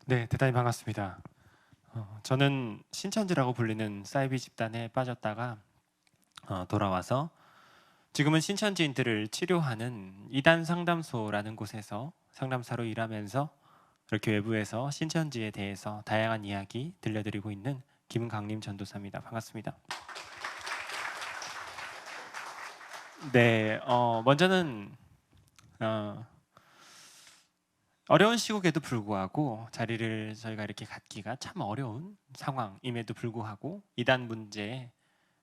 네, 대단히 반갑습니다. 저는 신천지라고 불리는 사이비 집단에 빠졌다가 돌아와서 지금은 신천지인들을 치료하는 이단 상담소라는 곳에서 상담사로 일하면서 이렇게 외부에서 신천지에 대해서 다양한 이야기 들려드리고 있는 김강림 전도사입니다. 반갑습니다. 네, 먼저는 어려운 시국에도 불구하고 자리를 저희가 이렇게 갖기가 참 어려운 상황임에도 불구하고 이단 문제에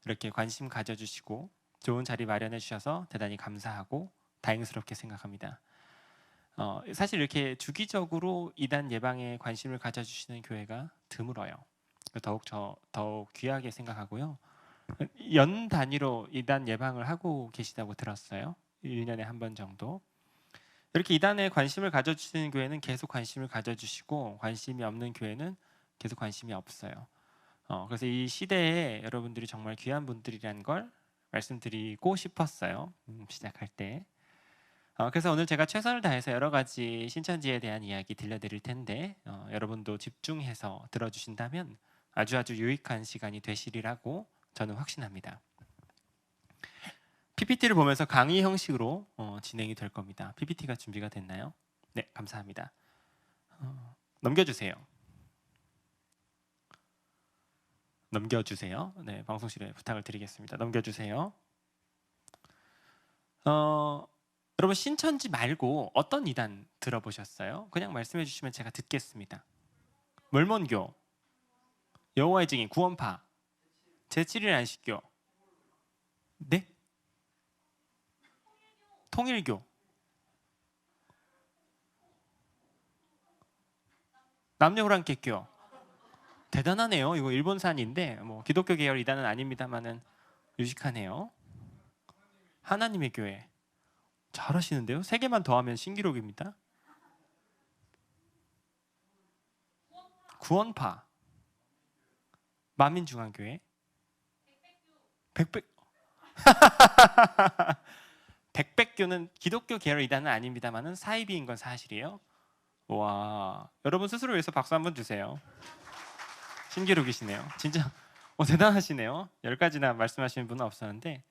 이렇게 관심 가져주시고 좋은 자리 마련해 주셔서 대단히 감사하고 다행스럽게 생각합니다. 사실 이렇게 주기적으로 이단 예방에 관심을 가져주시는 교회가 드물어요. 더욱 귀하게 생각하고요. 연 단위로 이단 예방을 하고 계시다고 들었어요. 1년에 한 번 정도. 이렇게 이단에 관심을 가져주시는 교회는 계속 관심을 가져주시고 관심이 없는 교회는 계속 관심이 없어요. 그래서 이 시대에 여러분들이 정말 귀한 분들이라는 걸 말씀드리고 싶었어요. 시작할 때. 그래서 오늘 제가 최선을 다해서 여러 가지 신천지에 대한 이야기 들려드릴 텐데 여러분도 집중해서 들어주신다면 아주 유익한 시간이 되시리라고 저는 확신합니다. PPT를 보면서 강의 형식으로 진행이 될 겁니다. PPT가 준비가 됐나요? 네, 감사합니다. 넘겨주세요. 네, 방송실에 부탁을 드리겠습니다. 넘겨주세요. 여러분 신천지 말고 어떤 이단 들어보셨어요? 그냥 말씀해 주시면 제가 듣겠습니다. 몰몬교, 여호와의 증인, 구원파, 제7일 안식교, 네? 통일교, 남녀호랑객교. 대단하네요. 이거 일본산인데 뭐 기독교 계열 이단은 아닙니다만은 유식하네요. 하나님의 교회. 잘하시는데요. 3개만 더하면 신기록입니다. 구원파, 만민중앙교회, 백백교는 기독교 계열 이단은 아닙니다만은 사이비인 건 사실이에요. 와, 여러분 스스로 위해서 박수 한번 주세요. 신기록이시네요. 진짜 대단하시네요. 10가지나 말씀하시는 분은 없었는데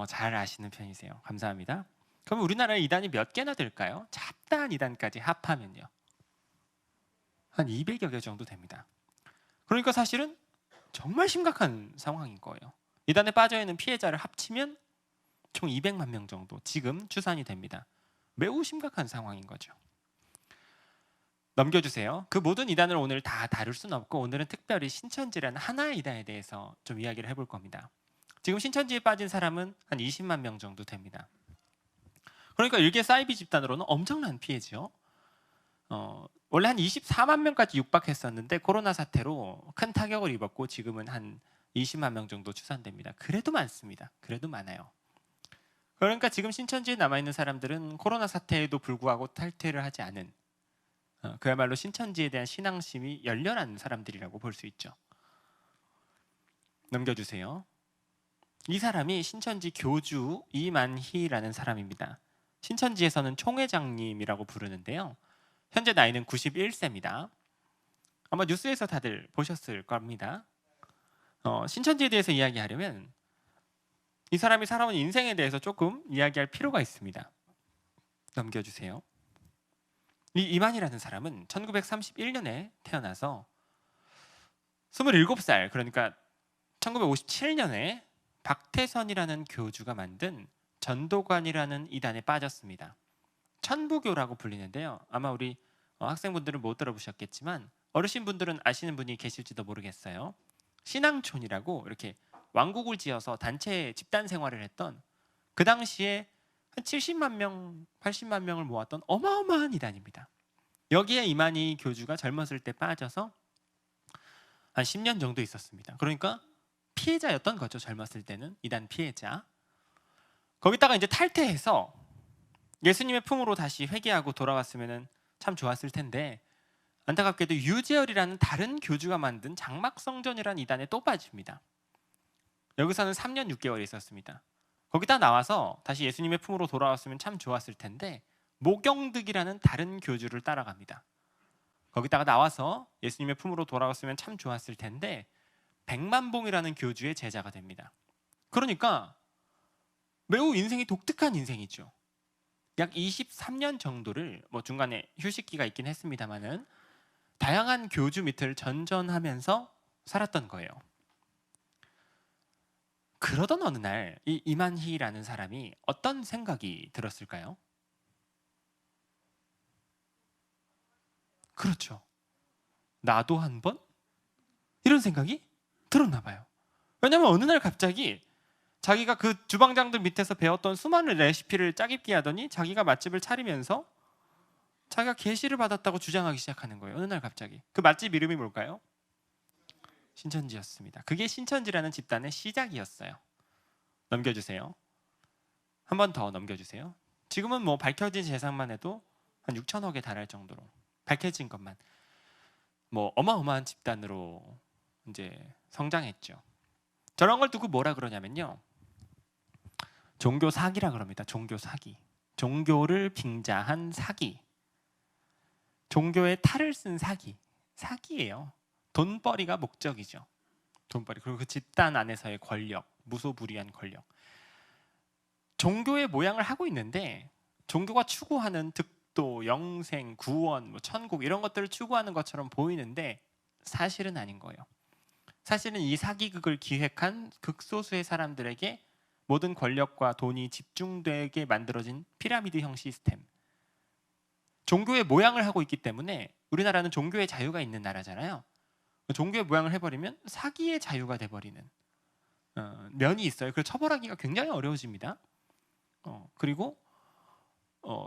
잘 아시는 편이세요. 감사합니다. 그럼 우리나라에 이단이 몇 개나 될까요? 잡다한 이단까지 합하면요. 한 200여 개 정도 됩니다. 그러니까 사실은 정말 심각한 상황인 거예요. 이단에 빠져있는 피해자를 합치면 총 200만 명 정도 지금 추산이 됩니다. 매우 심각한 상황인 거죠. 넘겨주세요. 그 모든 이단을 오늘 다 다룰 수는 없고 오늘은 특별히 신천지라는 하나의 이단에 대해서 좀 이야기를 해볼 겁니다. 지금 신천지에 빠진 사람은 한 20만 명 정도 됩니다. 그러니까 일개 사이비 집단으로는 엄청난 피해죠. 원래 한 24만 명까지 육박했었는데 코로나 사태로 큰 타격을 입었고 지금은 한 20만 명 정도 추산됩니다. 그래도 많습니다. 그래도 많아요. 그러니까 지금 신천지에 남아있는 사람들은 코로나 사태에도 불구하고 탈퇴를 하지 않은 그야말로 신천지에 대한 신앙심이 열렬한 사람들이라고 볼 수 있죠. 넘겨주세요. 이 사람이 신천지 교주 이만희라는 사람입니다. 신천지에서는 총회장님이라고 부르는데요. 현재 나이는 91세입니다. 아마 뉴스에서 다들 보셨을 겁니다. 신천지에 대해서 이야기하려면 이 사람이 살아온 인생에 대해서 조금 이야기할 필요가 있습니다. 넘겨주세요. 이 이만희라는 사람은 1931년에 태어나서 27살, 그러니까 1957년에 박태선이라는 교주가 만든 전도관이라는 이단에 빠졌습니다. 천부교라고 불리는데요. 아마 우리 학생분들은 못 들어보셨겠지만 어르신분들은 아시는 분이 계실지도 모르겠어요. 신앙촌이라고 이렇게 왕국을 지어서 단체 집단 생활을 했던 그 당시에 한 70만 명, 80만 명을 모았던 어마어마한 이단입니다. 여기에 이만희 교주가 젊었을 때 빠져서 한 10년 정도 있었습니다. 그러니까 피해자였던 거죠. 젊었을 때는 이단 피해자. 거기다가 이제 탈퇴해서 예수님의 품으로 다시 회개하고 돌아왔으면 참 좋았을 텐데 안타깝게도 유재열이라는 다른 교주가 만든 장막성전이라는 이단에 또 빠집니다. 여기서는 3년 6개월 있었습니다. 거기다 나와서 다시 예수님의 품으로 돌아왔으면 참 좋았을 텐데 모경득이라는 다른 교주를 따라갑니다. 거기다가 나와서 예수님의 품으로 돌아왔으면 참 좋았을 텐데 백만봉이라는 교주의 제자가 됩니다. 그러니까 매우 인생이 독특한 인생이죠. 약 23년 정도를 뭐 중간에 휴식기가 있긴 했습니다만은 다양한 교주 밑을 전전하면서 살았던 거예요. 그러던 어느 날 이 이만희라는 사람이 어떤 생각이 들었을까요? 그렇죠. 나도 한번 이런 생각이 들었나 봐요. 왜냐하면 어느 날 갑자기 자기가 그 주방장들 밑에서 배웠던 수많은 레시피를 짜깁기 하더니 자기가 맛집을 차리면서 자기가 계시를 받았다고 주장하기 시작하는 거예요. 어느 날 갑자기. 그 맛집 이름이 뭘까요? 신천지였습니다. 그게 신천지라는 집단의 시작이었어요. 넘겨주세요. 한 번 더 넘겨주세요. 지금은 뭐 밝혀진 재산만 해도 한 6천억에 달할 정도로 밝혀진 것만 뭐 어마어마한 집단으로 이제 성장했죠. 저런 걸 두고 뭐라 그러냐면요, 종교 사기라 그럽니다. 종교 사기. 종교를 빙자한 사기. 종교의 탈을 쓴 사기. 사기예요. 돈벌이가 목적이죠. 돈벌이. 그리고 그 집단 안에서의 권력, 무소불위한 권력. 종교의 모양을 하고 있는데 종교가 추구하는 득도, 영생, 구원, 뭐 천국 이런 것들을 추구하는 것처럼 보이는데 사실은 아닌 거예요. 사실은 이 사기극을 기획한 극소수의 사람들에게 모든 권력과 돈이 집중되게 만들어진 피라미드형 시스템. 종교의 모양을 하고 있기 때문에 우리나라는 종교의 자유가 있는 나라잖아요. 종교의 모양을 해버리면 사기의 자유가 돼버리는 면이 있어요. 그래서 처벌하기가 굉장히 어려워집니다. 그리고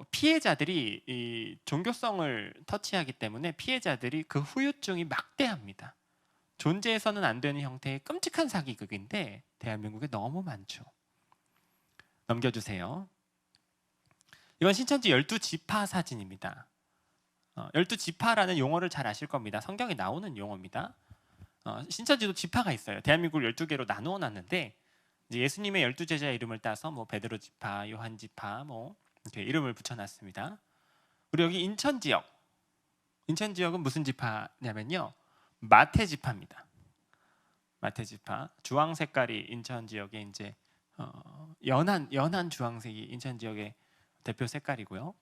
피해자들이 이 종교성을 터치하기 때문에 피해자들이 그 후유증이 막대합니다. 존재해서는 안 되는 형태의 끔찍한 사기극인데 대한민국에 너무 많죠. 넘겨주세요. 이건 신천지 12지파 사진입니다. 12지파라는 용어를 잘 아실 겁니다. 성경에 나오는 용어입니다. 신천지도 지파가 있어요. 대한민국을 12개로 나누어 놨는데 이제 예수님의 12제자의 이름을 따서 뭐 베드로 지파, 요한 지파 뭐 이렇게 이름을 붙여놨습니다. 우리 여기 인천 지역은 무슨 지파냐면요, 마태 지파입니다. 마태 지파. 주황 색깔이 인천 지역의 이제 연한 주황색이 인천 지역의 대표 색깔이고요.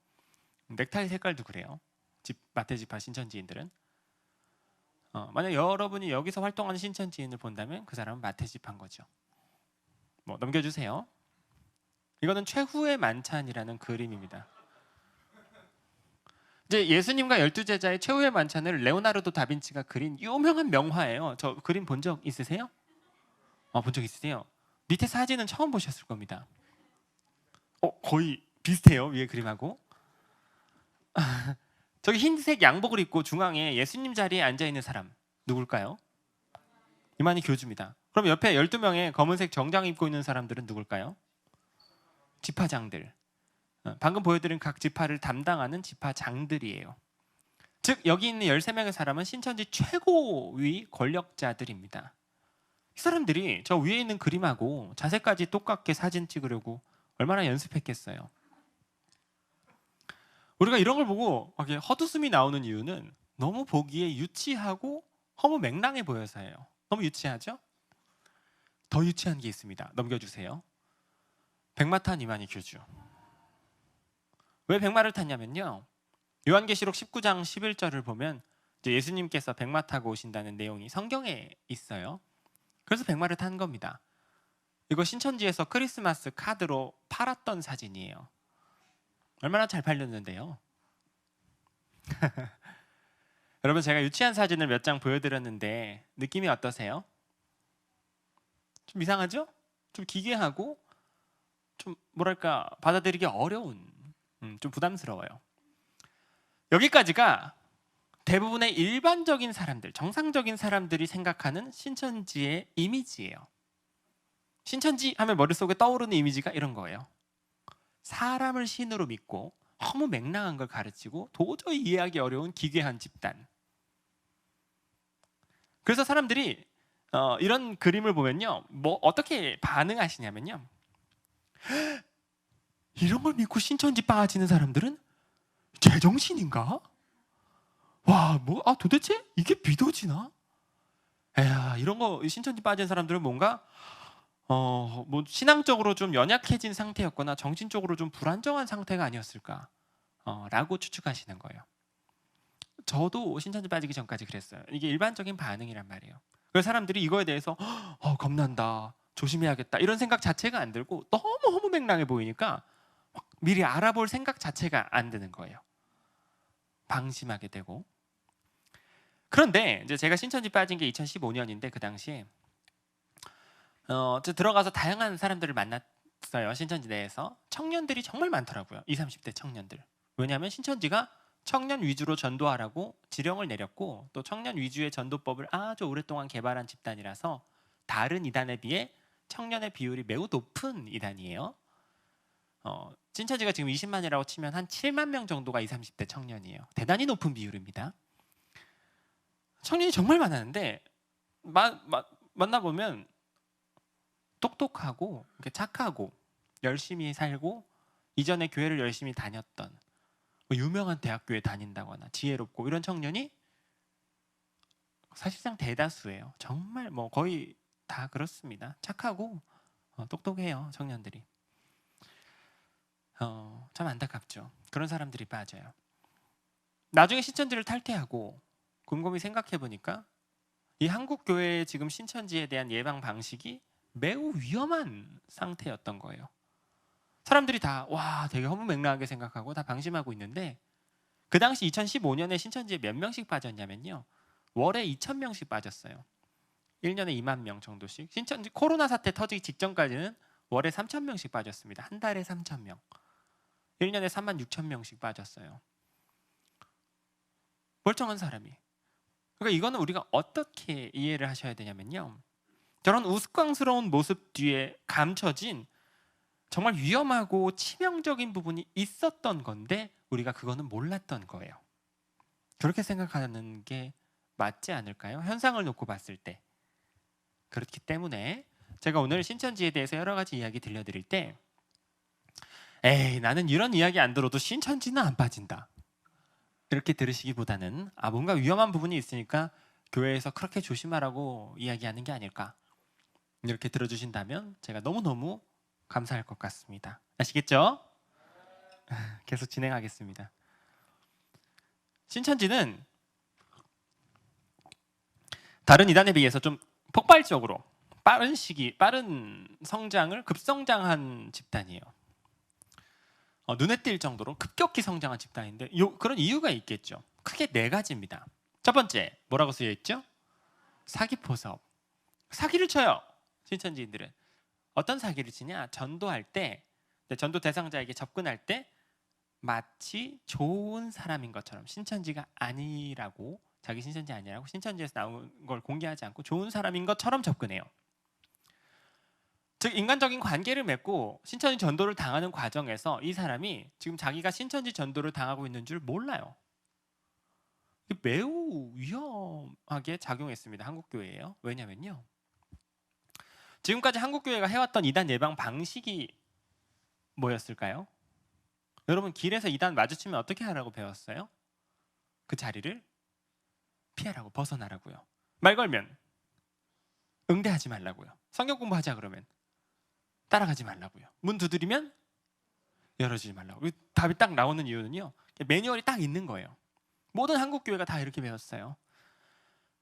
넥타이 색깔도 그래요. 마태 지파 신천지인들은. 만약 여러분이 여기서 활동하는 신천지인을 본다면 그 사람은 마태 지파인 거죠. 뭐 넘겨주세요. 이거는 최후의 만찬이라는 그림입니다. 이제 예수님과 12제자의 최후의 만찬을 레오나르도 다빈치가 그린 유명한 명화예요. 저 그림 본 적 있으세요? 본 적 있으세요? 밑에 사진은 처음 보셨을 겁니다. 거의 비슷해요, 위에 그림하고. 저기 흰색 양복을 입고 중앙에 예수님 자리에 앉아있는 사람 누굴까요? 이만희 교주입니다. 그럼 옆에 12명의 검은색 정장 입고 있는 사람들은 누굴까요? 지파장들. 방금 보여드린 각 지파를 담당하는 지파장들이에요. 즉 여기 있는 13명의 사람은 신천지 최고위 권력자들입니다. 이 사람들이 저 위에 있는 그림하고 자세까지 똑같게 사진 찍으려고 얼마나 연습했겠어요. 우리가 이런 걸 보고 헛웃음이 나오는 이유는 너무 보기에 유치하고 허무맹랑해 보여서예요. 너무 유치하죠? 더 유치한 게 있습니다. 넘겨주세요. 백마 탄 이만희 교주. 왜 백마를 탔냐면요, 요한계시록 19장 11절을 보면 이제 예수님께서 백마 타고 오신다는 내용이 성경에 있어요. 그래서 백마를 탄 겁니다. 이거 신천지에서 크리스마스 카드로 팔았던 사진이에요. 얼마나 잘 팔렸는데요. 여러분, 제가 유치한 사진을 몇 장 보여드렸는데 느낌이 어떠세요? 좀 이상하죠? 좀 기괴하고 좀 뭐랄까 받아들이기 어려운, 좀 부담스러워요. 여기까지가 대부분의 일반적인 사람들, 정상적인 사람들이 생각하는 신천지의 이미지예요. 신천지 하면 머릿속에 떠오르는 이미지가 이런 거예요. 사람을 신으로 믿고 허무맹랑한 걸 가르치고 도저히 이해하기 어려운 기괴한 집단. 그래서 사람들이 이런 그림을 보면요, 뭐 어떻게 반응하시냐면요, 이런 걸 믿고 신천지 빠지는 사람들은 제정신인가? 와, 도대체 이게 믿어지나? 에야, 이런 거 신천지 빠진 사람들은 뭔가 뭐 신앙적으로 좀 연약해진 상태였거나 정신적으로 좀 불안정한 상태가 아니었을까 라고 추측하시는 거예요. 저도 신천지 빠지기 전까지 그랬어요. 이게 일반적인 반응이란 말이에요. 그래서 사람들이 이거에 대해서 겁난다, 조심해야겠다 이런 생각 자체가 안 들고 너무 허무맹랑해 보이니까 미리 알아볼 생각 자체가 안 드는 거예요. 방심하게 되고. 그런데 이제 제가 신천지 빠진 게 2015년인데 그 당시에 들어가서 다양한 사람들을 만났어요. 신천지 내에서 청년들이 정말 많더라고요. 20, 30대 청년들. 왜냐하면 신천지가 청년 위주로 전도하라고 지령을 내렸고 또 청년 위주의 전도법을 아주 오랫동안 개발한 집단이라서 다른 이단에 비해 청년의 비율이 매우 높은 이단이에요. 신천지가 지금 20만이라고 치면 한 7만 명 정도가 20, 30대 청년이에요. 대단히 높은 비율입니다. 청년이 정말 많았는데 만나보면 똑똑하고 착하고 열심히 살고 이전에 교회를 열심히 다녔던 유명한 대학교에 다닌다거나 지혜롭고 이런 청년이 사실상 대다수예요. 정말 거의 다 그렇습니다. 착하고 똑똑해요, 청년들이. 참 안타깝죠. 그런 사람들이 빠져요. 나중에 신천지를 탈퇴하고 곰곰이 생각해 보니까 이 한국 교회의 지금 신천지에 대한 예방 방식이 매우 위험한 상태였던 거예요. 사람들이 다 되게 허무맹랑하게 생각하고 다 방심하고 있는데 그 당시 2015년에 신천지에 몇 명씩 빠졌냐면요. 월에 2,000명씩 빠졌어요. 1년에 2만 명 정도씩. 신천지 코로나 사태 터지기 직전까지는 월에 3,000명씩 빠졌습니다. 한 달에 3,000명. 1년에 36,000명씩 빠졌어요. 멀쩡한 사람이. 그러니까 이거는 우리가 어떻게 이해를 하셔야 되냐면요. 저런 우스꽝스러운 모습 뒤에 감춰진 정말 위험하고 치명적인 부분이 있었던 건데 우리가 그거는 몰랐던 거예요. 그렇게 생각하는 게 맞지 않을까요? 현상을 놓고 봤을 때. 그렇기 때문에 제가 오늘 신천지에 대해서 여러 가지 이야기 들려드릴 때 에이, 나는 이런 이야기 안 들어도 신천지는 안 빠진다, 이렇게 들으시기보다는 뭔가 위험한 부분이 있으니까 교회에서 그렇게 조심하라고 이야기하는 게 아닐까, 이렇게 들어주신다면 제가 너무너무 감사할 것 같습니다. 아시겠죠? 계속 진행하겠습니다. 신천지는 다른 이단에 비해서 좀 폭발적으로 빠른 시기, 빠른 성장을 급성장한 집단이에요. 눈에 띌 정도로 급격히 성장한 집단인데 그런 이유가 있겠죠. 크게 4가지입니다. 첫 번째, 뭐라고 쓰여 있죠? 사기포섭. 사기를 쳐요. 신천지인들은. 어떤 사기를 치냐? 전도할 때, 전도 대상자에게 접근할 때 마치 좋은 사람인 것처럼, 신천지가 아니라고, 자기 신천지 아니라고 신천지에서 나온 걸 공개하지 않고 좋은 사람인 것처럼 접근해요. 즉 인간적인 관계를 맺고 신천지 전도를 당하는 과정에서 이 사람이 지금 자기가 신천지 전도를 당하고 있는 줄 몰라요. 매우 위험하게 작용했습니다. 한국교회예요. 왜냐면요, 지금까지 한국교회가 해왔던 이단 예방 방식이 뭐였을까요? 여러분, 길에서 이단 마주치면 어떻게 하라고 배웠어요? 그 자리를 피하라고, 벗어나라고요. 말 걸면 응대하지 말라고요. 성경 공부하자 그러면 따라가지 말라고요. 문 두드리면 열어주지 말라고. 답이 딱 나오는 이유는요, 매뉴얼이 딱 있는 거예요. 모든 한국교회가 다 이렇게 배웠어요.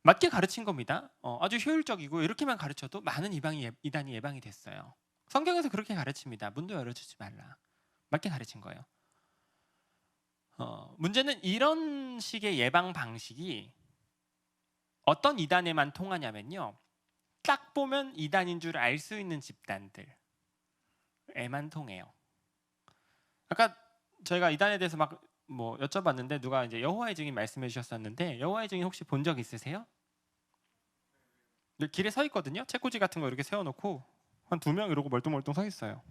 맞게 가르친 겁니다. 아주 효율적이고 이렇게만 가르쳐도 많은 이단이 예방이 됐어요. 성경에서 그렇게 가르칩니다. 문도 열어주지 말라. 맞게 가르친 거예요. 문제는 이런 식의 예방 방식이 어떤 이단에만 통하냐면요, 딱 보면 이단인 줄 알 수 있는 집단들에만 통해요. 아까 저희가 이단에 대해서 막 여쭤봤는데 누가 이제 여호와의 증인 말씀해 주셨었는데, 여호와의 증인 혹시 본 적 있으세요? 길에 서 있거든요. 책꽂이 같은 거 이렇게 세워놓고 한 2명 이러고 멀뚱멀뚱 서 있어요.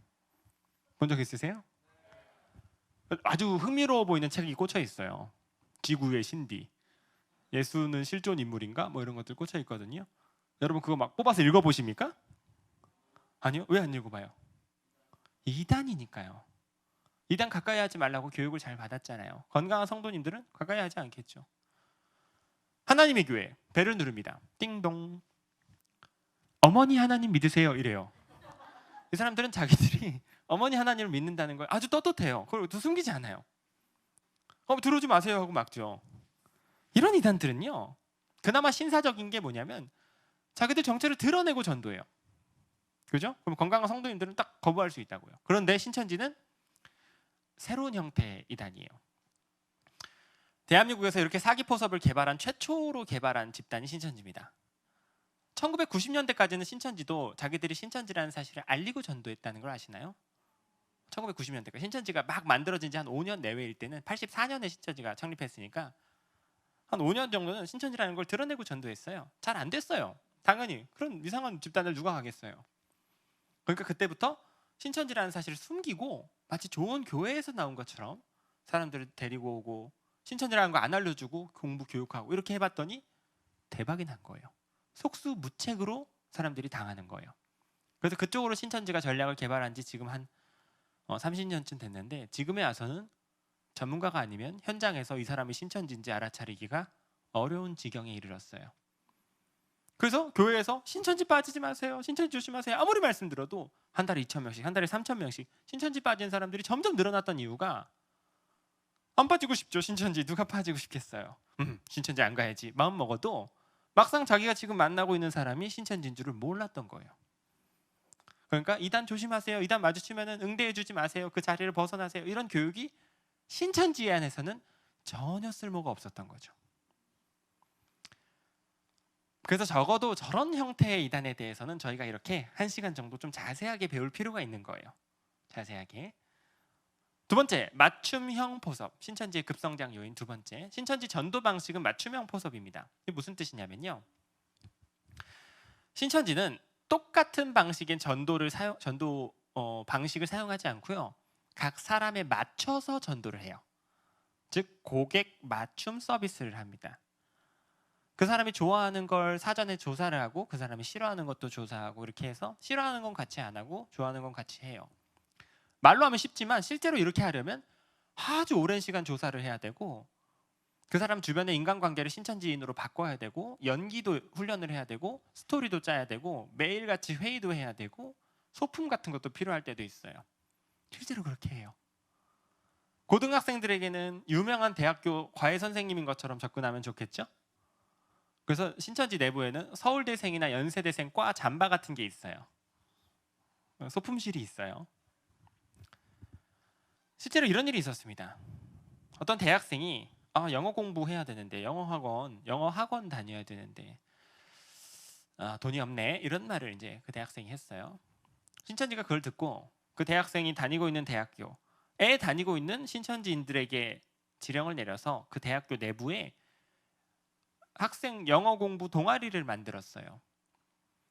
본 적 있으세요? 아주 흥미로워 보이는 책이 꽂혀 있어요. 지구의 신비, 예수는 실존 인물인가? 이런 것들 꽂혀 있거든요. 여러분 그거 막 뽑아서 읽어보십니까? 아니요. 왜 안 읽어봐요? 이단이니까요. 이단 가까이 하지 말라고 교육을 잘 받았잖아요. 건강한 성도님들은 가까이 하지 않겠죠. 하나님의 교회 벨을 누릅니다. 띵동. 어머니 하나님 믿으세요 이래요. 이 사람들은 자기들이 어머니 하나님을 믿는다는 걸 아주 떳떳해요. 그걸 숨기지 않아요. 들어오지 마세요 하고 막죠. 이런 이단들은요, 그나마 신사적인 게 뭐냐면 자기들 정체를 드러내고 전도해요. 그죠? 그럼 건강한 성도님들은 딱 거부할 수 있다고요. 그런데 신천지는 새로운 형태의 이단이에요. 대한민국에서 이렇게 사기포섭을 최초로 개발한 집단이 신천지입니다. 1990년대까지는 신천지도 자기들이 신천지라는 사실을 알리고 전도했다는 걸 아시나요? 1990년대까지 신천지가 막 만들어진 지 한 5년 내외일 때는 84년에 신천지가 창립했으니까 한 5년 정도는 신천지라는 걸 드러내고 전도했어요. 잘 안 됐어요. 당연히 그런 이상한 집단을 누가 가겠어요. 그러니까 그때부터 신천지라는 사실을 숨기고 마치 좋은 교회에서 나온 것처럼 사람들을 데리고 오고 신천지라는 거 안 알려주고 공부 교육하고 이렇게 해봤더니 대박이 난 거예요. 속수무책으로 사람들이 당하는 거예요. 그래서 그쪽으로 신천지가 전략을 개발한 지 지금 한 30년쯤 됐는데 지금에 와서는 전문가가 아니면 현장에서 이 사람이 신천지인지 알아차리기가 어려운 지경에 이르렀어요. 그래서 교회에서 신천지 빠지지 마세요, 신천지 조심하세요 아무리 말씀드려도 한 달에 2,000명씩 한 달에 3,000명씩 신천지 빠진 사람들이 점점 늘어났던 이유가 안 빠지고 싶죠. 신천지 누가 빠지고 싶겠어요. 신천지 안 가야지 마음 먹어도 막상 자기가 지금 만나고 있는 사람이 신천지인 줄을 몰랐던 거예요. 그러니까 이단 조심하세요, 이단 마주치면 응대해주지 마세요, 그 자리를 벗어나세요, 이런 교육이 신천지 안에서는 전혀 쓸모가 없었던 거죠. 그래서 적어도 저런 형태의 이단에 대해서는 저희가 이렇게 1시간 정도 좀 자세하게 배울 필요가 있는 거예요. 자세하게. 두 번째, 맞춤형 포섭. 신천지의 급성장 요인 두 번째. 신천지 전도 방식은 맞춤형 포섭입니다. 이게 무슨 뜻이냐면요, 신천지는 똑같은 방식의 전도 방식을 사용하지 않고요, 각 사람에 맞춰서 전도를 해요. 즉 고객 맞춤 서비스를 합니다. 그 사람이 좋아하는 걸 사전에 조사를 하고 그 사람이 싫어하는 것도 조사하고 이렇게 해서 싫어하는 건 같이 안 하고 좋아하는 건 같이 해요. 말로 하면 쉽지만 실제로 이렇게 하려면 아주 오랜 시간 조사를 해야 되고 그 사람 주변의 인간관계를 신천지인으로 바꿔야 되고 연기도 훈련을 해야 되고 스토리도 짜야 되고 매일같이 회의도 해야 되고 소품 같은 것도 필요할 때도 있어요. 실제로 그렇게 해요. 고등학생들에게는 유명한 대학교 과외 선생님인 것처럼 접근하면 좋겠죠? 그래서 신천지 내부에는 서울대생이나 연세대생 과 잠바 같은 게 있어요. 소품실이 있어요. 실제로 이런 일이 있었습니다. 어떤 대학생이 영어 공부해야 되는데 영어 학원 다녀야 되는데 돈이 없네 이런 말을 이제 그 대학생이 했어요. 신천지가 그걸 듣고 그 대학생이 다니고 있는 대학교에 다니고 있는 신천지인들에게 지령을 내려서 그 대학교 내부에 학생 영어 공부 동아리를 만들었어요.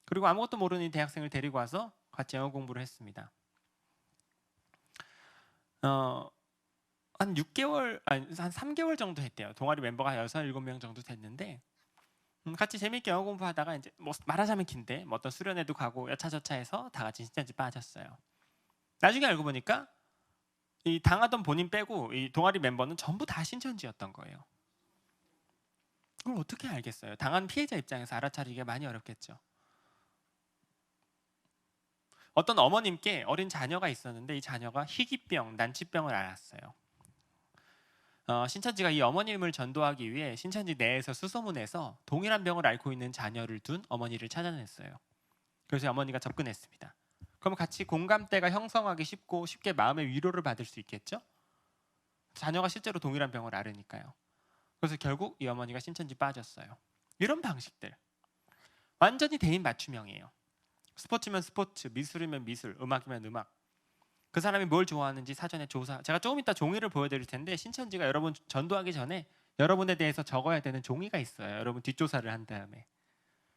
그리고 아무것도 모르는 이 대학생을 데리고 와서 같이 영어 공부를 했습니다. 한 3개월 정도 했대요. 동아리 멤버가 6, 7명 정도 됐는데 같이 재밌게 영어 공부하다가 이제 뭐 말하자면 긴데 뭐 어떤 수련회도 가고 여차저차 해서 다 같이 신천지 빠졌어요. 나중에 알고 보니까 이 당하던 본인 빼고 이 동아리 멤버는 전부 다 신천지였던 거예요. 그걸 어떻게 알겠어요? 당한 피해자 입장에서 알아차리기가 많이 어렵겠죠. 어떤 어머님께 어린 자녀가 있었는데 이 자녀가 희귀병, 난치병을 앓았어요. 신천지가 이 어머님을 전도하기 위해 신천지 내에서 수소문해서 동일한 병을 앓고 있는 자녀를 둔 어머니를 찾아냈어요. 그래서 어머니가 접근했습니다. 그럼 같이 공감대가 형성하기 쉽고 쉽게 마음의 위로를 받을 수 있겠죠? 자녀가 실제로 동일한 병을 앓으니까요. 그래서 결국 이 어머니가 신천지 빠졌어요. 이런 방식들 완전히 대인 맞춤형이에요. 스포츠면 스포츠, 미술이면 미술, 음악이면 음악. 그 사람이 뭘 좋아하는지 사전에 조사. 제가 조금 이따 종이를 보여드릴 텐데 신천지가 여러분 전도하기 전에 여러분에 대해서 적어야 되는 종이가 있어요. 여러분 뒷조사를 한 다음에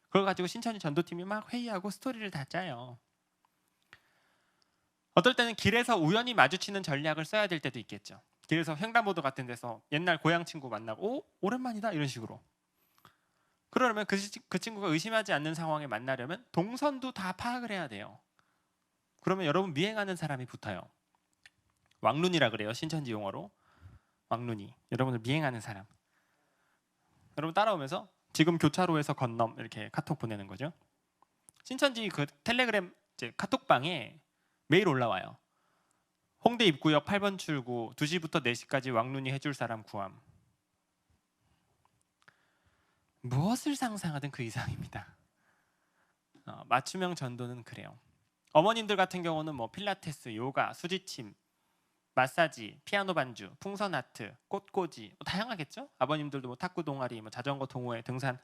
그걸 가지고 신천지 전도팀이 막 회의하고 스토리를 다 짜요. 어떨 때는 길에서 우연히 마주치는 전략을 써야 될 때도 있겠죠. 길에서 횡단보도 같은 데서 옛날 고향 친구 만나고 오랜만이다 이런 식으로. 그러려면 그 친구가 의심하지 않는 상황에 만나려면 동선도 다 파악을 해야 돼요. 그러면 여러분 미행하는 사람이 붙어요. 왕눈이라 그래요. 신천지 용어로 왕눈이. 여러분을 미행하는 사람. 여러분 따라오면서 지금 교차로에서 건넘 이렇게 카톡 보내는 거죠. 신천지 그 텔레그램 이제 카톡방에 매일 올라와요. 홍대 입구역 8번 출구 2시부터 4시까지 왕눈이 해줄 사람 구함. 무엇을 상상하든 그 이상입니다. 맞춤형 전도는 그래요. 어머님들 같은 경우는 뭐 필라테스, 요가, 수지침, 마사지, 피아노 반주, 풍선 아트, 꽃꽂이 다양하겠죠? 아버님들도 뭐 탁구 동아리, 뭐 자전거 동호회, 등산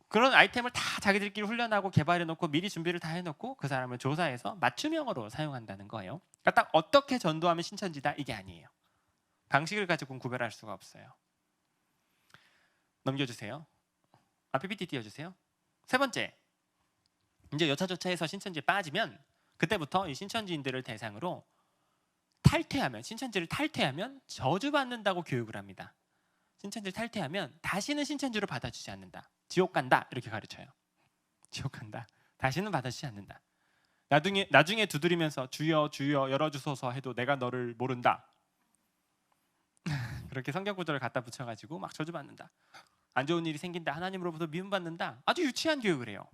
그런 아이템을 다 자기들끼리 훈련하고 개발해 놓고 미리 준비를 다 해놓고 그 사람을 조사해서 맞춤형으로 사용한다는 거예요. 그러니까 딱 어떻게 전도하면 신천지다 이게 아니에요. 방식을 가지고는 구별할 수가 없어요. 넘겨주세요. PPT 띄워주세요. 세 번째, 이제 여차저차해서 신천지에 빠지면 그때부터 이 신천지인들을 대상으로 탈퇴하면, 신천지를 탈퇴하면 저주받는다고 교육을 합니다. 신천지를 탈퇴하면 다시는 신천지로 받아주지 않는다. 지옥 간다 이렇게 가르쳐요. 지옥 간다. 다시는 받아주지 않는다. 나중에 두드리면서 주여 주여 열어주소서 해도 내가 너를 모른다. 그렇게 성경 구절을 갖다 붙여가지고 막 저주받는다. 안 좋은 일이 생긴다. 하나님으로부터 미움받는다. 아주 유치한 교육을 해요.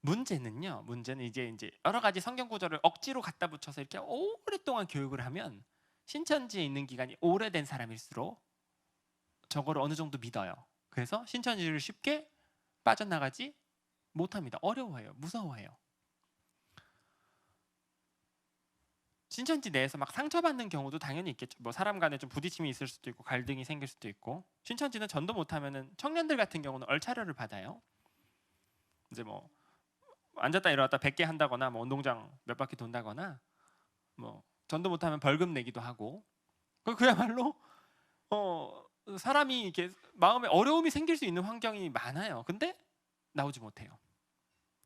문제는 이제 여러 가지 성경 구절을 억지로 갖다 붙여서 이렇게 오랫동안 교육을 하면 신천지에 있는 기간이 오래된 사람일수록 저거를 어느 정도 믿어요. 그래서 신천지를 쉽게 빠져나가지 못합니다. 어려워해요. 무서워해요. 신천지 내에서 막 상처받는 경우도 당연히 있겠죠. 뭐 사람 간에 좀 부딪힘이 있을 수도 있고 갈등이 생길 수도 있고, 신천지는 전도 못하면은 청년들 같은 경우는 얼차려를 받아요. 이제 뭐 앉았다 일어났다 100개 한다거나 뭐 운동장 몇 바퀴 돈다거나 뭐 전도 못하면 벌금 내기도 하고, 그야말로 사람이 이렇게 마음에 어려움이 생길 수 있는 환경이 많아요. 근데 나오지 못해요.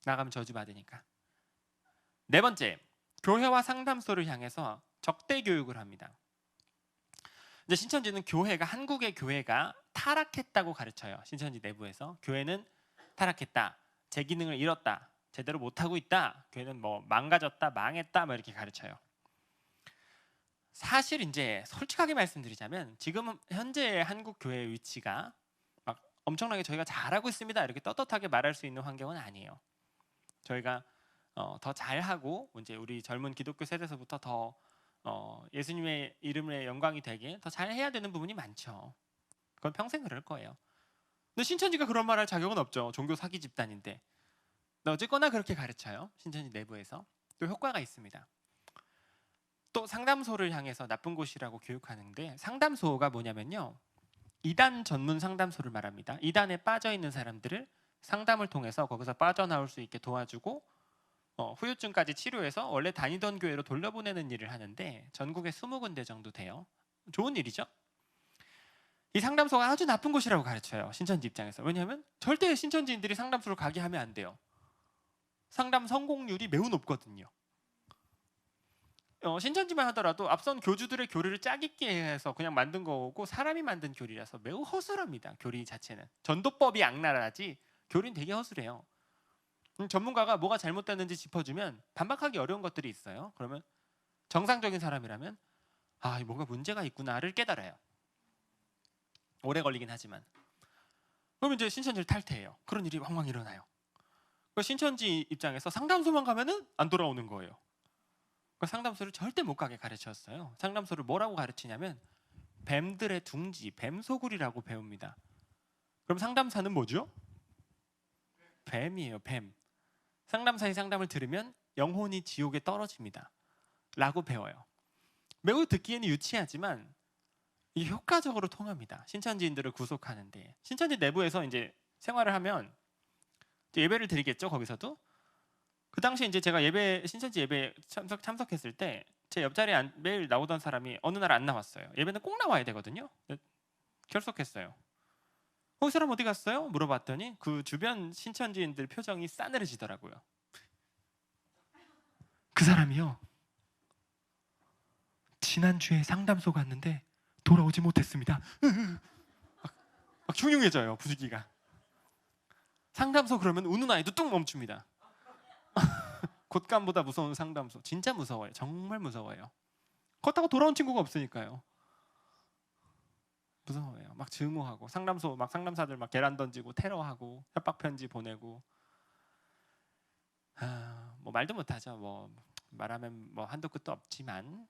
나가면 저주받으니까. 네 번째, 교회와 상담소를 향해서 적대 교육을 합니다. 이제 신천지는 한국의 교회가 타락했다고 가르쳐요. 신천지 내부에서 교회는 타락했다, 제 기능을 잃었다, 제대로 못하고 있다, 교회는 뭐 망가졌다, 망했다, 뭐 이렇게 가르쳐요. 사실 이제 솔직하게 말씀드리자면 지금 현재 한국 교회의 위치가 막 엄청나게 저희가 잘하고 있습니다 이렇게 떳떳하게 말할 수 있는 환경은 아니에요. 저희가 더 잘하고 이제 우리 젊은 기독교 세대에서부터 더 예수님의 이름의 영광이 되게 더 잘해야 되는 부분이 많죠. 그건 평생 그럴 거예요. 근데 신천지가 그런 말할 자격은 없죠. 종교 사기 집단인데. 어쨌거나 그렇게 가르쳐요. 신천지 내부에서. 또 효과가 있습니다. 또 상담소를 향해서 나쁜 곳이라고 교육하는데, 상담소가 뭐냐면요, 이단 전문 상담소를 말합니다. 이단에 빠져있는 사람들을 상담을 통해서 거기서 빠져나올 수 있게 도와주고 후유증까지 치료해서 원래 다니던 교회로 돌려보내는 일을 하는데 전국에 20군데 정도 돼요. 좋은 일이죠. 이 상담소가 아주 나쁜 곳이라고 가르쳐요. 신천지 입장에서. 왜냐하면 절대 신천지인들이 상담소를 가게 하면 안 돼요. 상담 성공률이 매우 높거든요. 신천지만 하더라도 앞선 교주들의 교리를 짜깁기 해서 그냥 만든 거고 사람이 만든 교리라서 매우 허술합니다. 교리 자체는 전도법이 악랄하지 교리는 되게 허술해요. 전문가가 뭐가 잘못됐는지 짚어주면 반박하기 어려운 것들이 있어요. 그러면 정상적인 사람이라면 뭔가 문제가 있구나를 깨달아요. 오래 걸리긴 하지만. 그러면 이제 신천지를 탈퇴해요. 그런 일이 왕왕 일어나요. 신천지 입장에서 상담소만 가면은 안 돌아오는 거예요. 상담소를 절대 못 가게 가르쳤어요. 상담소를 뭐라고 가르치냐면 뱀들의 둥지, 뱀소굴이라고 배웁니다. 그럼 상담사는 뭐죠? 뱀이에요. 뱀. 상담사의 상담을 들으면 영혼이 지옥에 떨어집니다 라고 배워요. 매우 듣기에는 유치하지만 이게 효과적으로 통합니다. 신천지인들을 구속하는데. 신천지 내부에서 이제 생활을 하면 예배를 드리겠죠. 거기서도 그 당시에 이제 제가 신천지 예배 참석했을 때 제 옆자리에 매일 나오던 사람이 어느 날 안 나왔어요. 예배는 꼭 나와야 되거든요. 결석했어요. 이 사람 어디 갔어요? 물어봤더니 그 주변 신천지인들 표정이 싸늘해지더라고요. 그 사람이요, 지난주에 상담소 갔는데 돌아오지 못했습니다. 막 흉흉해져요, 분위기가. 상담소 그러면 우는 아이도 뚝 멈춥니다. 곶감보다 무서운 상담소. 진짜 무서워요. 정말 무서워요. 그렇다고 돌아온 친구가 없으니까요. 무서워요. 막 증오하고 상담소 막 상담사들 막 계란 던지고 테러하고 협박 편지 보내고 뭐 말도 못하죠. 뭐 말하면 뭐 한도 끝도 없지만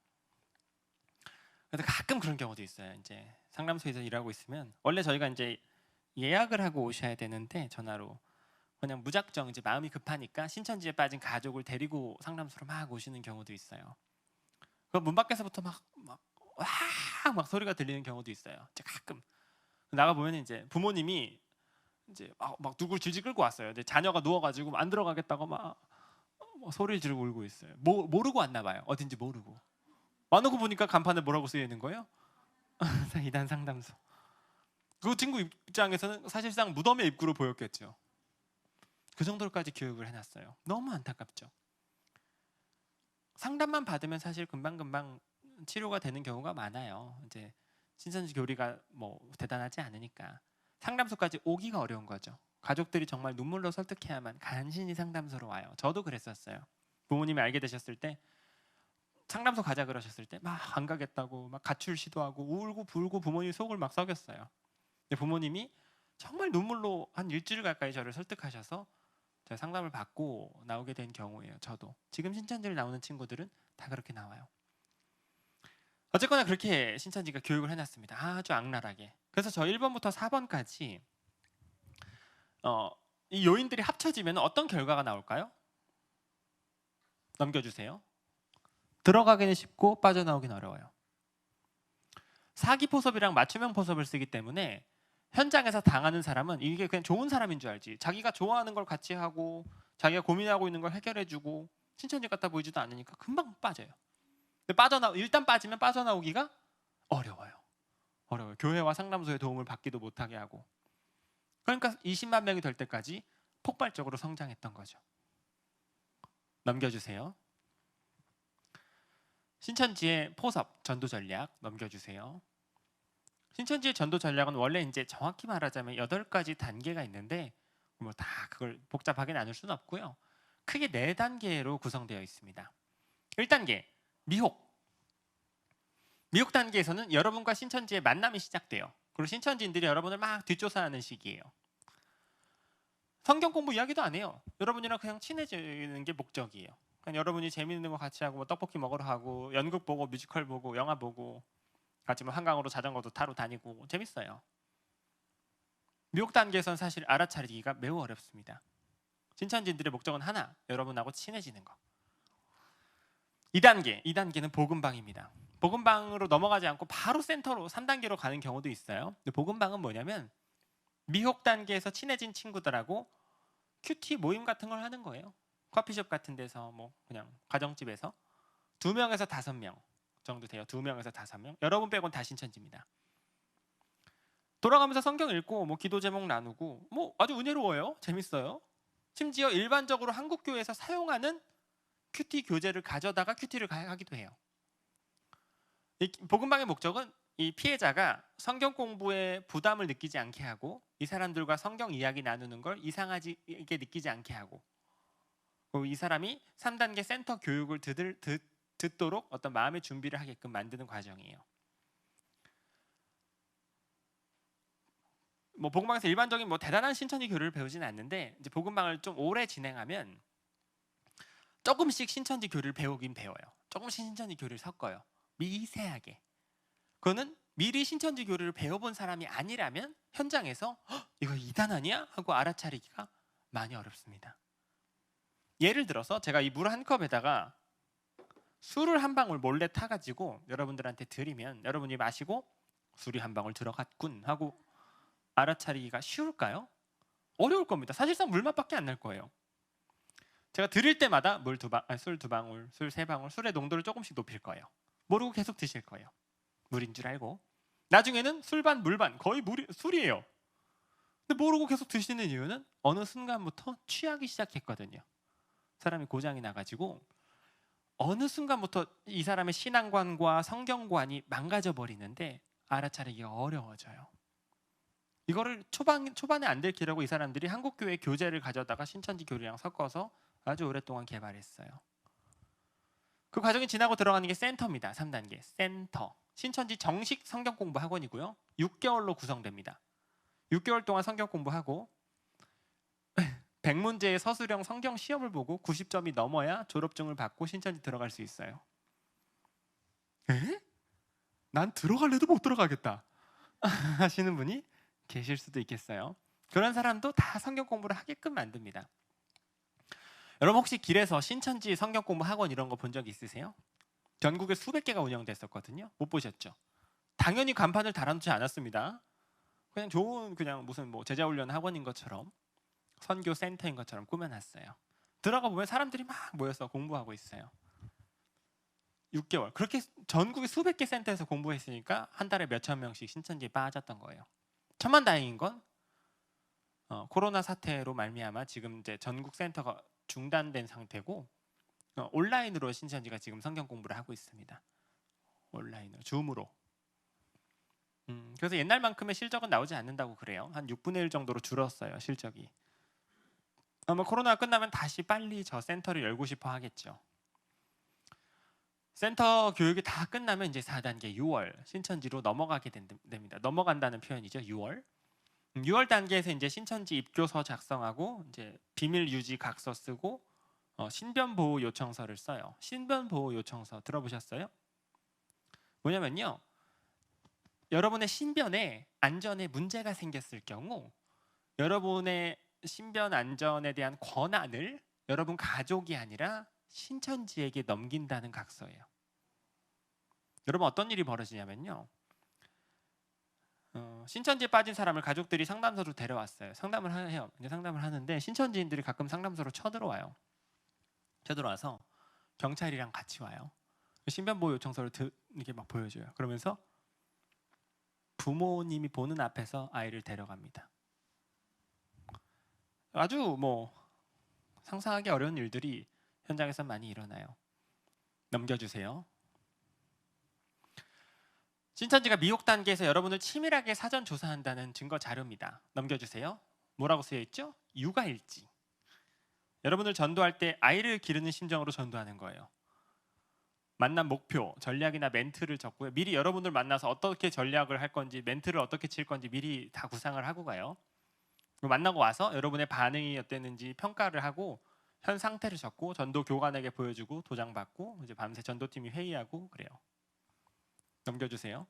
그래서 가끔 그런 경우도 있어요. 이제 상담소에서 일하고 있으면 원래 저희가 이제 예약을 하고 오셔야 되는데 전화로 그냥 무작정 이제 마음이 급하니까 신천지에 빠진 가족을 데리고 상담소로 막 오시는 경우도 있어요. 그 문 밖에서부터 막 소리가 들리는 경우도 있어요. 이제 가끔 나가 보면 이제 부모님이 이제 막 누굴 질질 끌고 왔어요. 이제 자녀가 누워가지고 안 들어가겠다고 막 소리를 지르고 울고 있어요. 모르고 왔나 봐요. 어딘지 모르고. 와놓고 보니까 간판에 뭐라고 쓰여 있는 거예요? 이단 상담소. 그 친구 입장에서는 사실상 무덤의 입구로 보였겠죠. 그 정도로까지 교육을 해놨어요. 너무 안타깝죠. 상담만 받으면 사실 금방금방 치료가 되는 경우가 많아요. 이제 신천지 교리가 뭐 대단하지 않으니까 상담소까지 오기가 어려운 거죠. 가족들이 정말 눈물로 설득해야만 간신히 상담소로 와요. 저도 그랬었어요. 부모님이 알게 되셨을 때 상담소 가자 그러셨을 때 막 안 가겠다고 막 가출 시도하고 울고 불고 부모님 속을 막 썩였어요. 근데 부모님이 정말 눈물로 한 일주일 가까이 저를 설득하셔서 제가 상담을 받고 나오게 된 경우예요. 저도 지금 신천지를 나오는 친구들은 다 그렇게 나와요. 어쨌거나 그렇게 신천지가 교육을 해놨습니다. 아주 악랄하게. 그래서 저 1번부터 4번까지 이 요인들이 합쳐지면 어떤 결과가 나올까요? 넘겨주세요. 들어가기는 쉽고 빠져나오기는 어려워요. 사기 포섭이랑 맞춤형 포섭을 쓰기 때문에 현장에서 당하는 사람은 이게 그냥 좋은 사람인 줄 알지. 자기가 좋아하는 걸 같이 하고 자기가 고민하고 있는 걸 해결해주고 신천지 같아 보이지도 않으니까 금방 빠져요. 근데 일단 빠지면 빠져나오기가 어려워요. 교회와 상담소의 도움을 받기도 못하게 하고. 그러니까 20만 명이 될 때까지 폭발적으로 성장했던 거죠. 넘겨주세요. 신천지의 포섭, 전도 전략 넘겨주세요. 신천지의 전도 전략은 원래 이제 정확히 말하자면 8가지 단계가 있는데 뭐 다 그걸 복잡하게 나눌 수는 없고요. 크게 4단계로 구성되어 있습니다. 1단계, 미혹. 미혹 단계에서는 여러분과 신천지의 만남이 시작돼요. 그리고 신천지인들이 여러분을 막 뒷조사하는 시기예요. 성경 공부 이야기도 안 해요. 여러분이랑 그냥 친해지는 게 목적이에요. 그냥 여러분이 재밌는 거 같이 하고 뭐 떡볶이 먹으러 가고 연극 보고 뮤지컬 보고 영화 보고 같이 뭐 한강으로 자전거도 타러 다니고 재밌어요. 미혹 단계에서는 사실 알아차리기가 매우 어렵습니다. 신천지인들의 목적은 하나, 여러분하고 친해지는 거. 2단계는 복음방입니다. 복음방으로 넘어가지 않고 바로 센터로 3단계로 가는 경우도 있어요. 근데 복음방은 뭐냐면 미혹 단계에서 친해진 친구들하고 큐티 모임 같은 걸 하는 거예요. 커피숍 같은 데서 뭐 그냥 가정집에서 2명에서 5명 정도 돼요. 2명에서 5명. 여러분 빼곤 다 신천지입니다. 돌아가면서 성경 읽고 뭐 기도 제목 나누고 뭐 아주 은혜로워요. 재밌어요. 심지어 일반적으로 한국 교회에서 사용하는 큐티 교재를 가져다가 큐티를 하기도 해요. 이 복음방의 목적은 이 피해자가 성경 공부에 부담을 느끼지 않게 하고 이 사람들과 성경 이야기 나누는 걸 이상하게 느끼지 않게 하고 그리고 이 사람이 3단계 센터 교육을 듣도록 어떤 마음의 준비를 하게끔 만드는 과정이에요. 뭐 복음방에서 일반적인 뭐 대단한 신천지 교리를 배우지는 않는데 이제 복음방을 좀 오래 진행하면 조금씩 신천지 교리를 배우긴 배워요. 조금씩 신천지 교리를 섞어요. 미세하게. 그거는 미리 신천지 교리를 배워본 사람이 아니라면 현장에서 이거 이단 아니야? 하고 알아차리기가 많이 어렵습니다. 예를 들어서 제가 이 물 한 컵에다가 술을 한 방울 몰래 타가지고 여러분들한테 드리면 여러분이 마시고 술이 한 방울 들어갔군 하고 알아차리기가 쉬울까요? 어려울 겁니다. 사실상 물맛밖에 안 날 거예요. 제가 드릴 때마다 술 2방울, 술 3방울, 술의 농도를 조금씩 높일 거예요. 모르고 계속 드실 거예요. 물인 줄 알고. 나중에는 술반 물반 거의 술이에요. 근데 모르고 계속 드시는 이유는 어느 순간부터 취하기 시작했거든요. 사람이 고장이 나가지고 어느 순간부터 이 사람의 신앙관과 성경관이 망가져 버리는데 알아차리기가 어려워져요. 이거를 초반에 안 들키려고 이 사람들이 한국교회 교재를 가져다가 신천지 교리랑 섞어서 아주 오랫동안 개발했어요. 그 과정이 지나고 들어가는 게 센터입니다. 3단계 센터. 신천지 정식 성경 공부 학원이고요. 6개월로 구성됩니다. 6개월 동안 성경 공부하고 100문제의 서술형 성경 시험을 보고 90점이 넘어야 졸업증을 받고 신천지 들어갈 수 있어요. 에? 난 들어갈래도 못 들어가겠다 하시는 분이 계실 수도 있겠어요. 그런 사람도 다 성경 공부를 하게끔 만듭니다. 여러분 혹시 길에서 신천지 성경 공부 학원 이런 거 본 적 있으세요? 전국에 수백 개가 운영됐었거든요. 못 보셨죠? 당연히 간판을 달아놓지 않았습니다. 그냥 좋은 무슨 제자 훈련 학원인 것처럼 선교 센터인 것처럼 꾸며놨어요. 들어가 보면 사람들이 막 모여서 공부하고 있어요. 6개월 그렇게 전국에 수백 개 센터에서 공부했으니까 한 달에 몇천 명씩 신천지에 빠졌던 거예요. 천만다행인 건 코로나 사태로 말미암아 지금 이제 전국 센터가 중단된 상태고 온라인으로 신천지가 지금 성경 공부를 하고 있습니다. 온라인으로 줌으로. 그래서 옛날만큼의 실적은 나오지 않는다고 그래요. 한 6분의 1 정도로 줄었어요, 실적이. 아마 코로나가 끝나면 다시 빨리 저 센터를 열고 싶어 하겠죠. 센터 교육이 다 끝나면 이제 4단계 6월 신천지로 넘어가게 됩니다. 넘어간다는 표현이죠. 6월 단계에서 이제 신천지 입교서 작성하고 이제 비밀 유지 각서 쓰고 신변 보호 요청서를 써요. 신변 보호 요청서 들어보셨어요? 뭐냐면요. 여러분의 신변에 안전에 문제가 생겼을 경우 여러분의 신변 안전에 대한 권한을 여러분 가족이 아니라 신천지에게 넘긴다는 각서예요. 여러분 어떤 일이 벌어지냐면요. 신천지에 빠진 사람을 가족들이 상담소로 데려왔어요. 상담을 해요. 이제 상담을 하는데 신천지인들이 가끔 상담소로 쳐들어와요. 쳐들어와서 경찰이랑 같이 와요. 신변보호 요청서를 이렇게 막 보여줘요. 그러면서 부모님이 보는 앞에서 아이를 데려갑니다. 아주 상상하기 어려운 일들이 현장에서 많이 일어나요. 넘겨주세요. 신천지가 미혹 단계에서 여러분을 치밀하게 사전 조사한다는 증거 자료입니다. 넘겨주세요. 뭐라고 쓰여 있죠? 육아일지. 여러분을 전도할 때 아이를 기르는 심정으로 전도하는 거예요. 만남 목표, 전략이나 멘트를 적고요. 미리 여러분들 만나서 어떻게 전략을 할 건지, 멘트를 어떻게 칠 건지 미리 다 구상을 하고 가요. 만나고 와서 여러분의 반응이 어땠는지 평가를 하고 현 상태를 적고 전도 교관에게 보여주고 도장 받고 이제 밤새 전도팀이 회의하고 그래요. 넘겨주세요.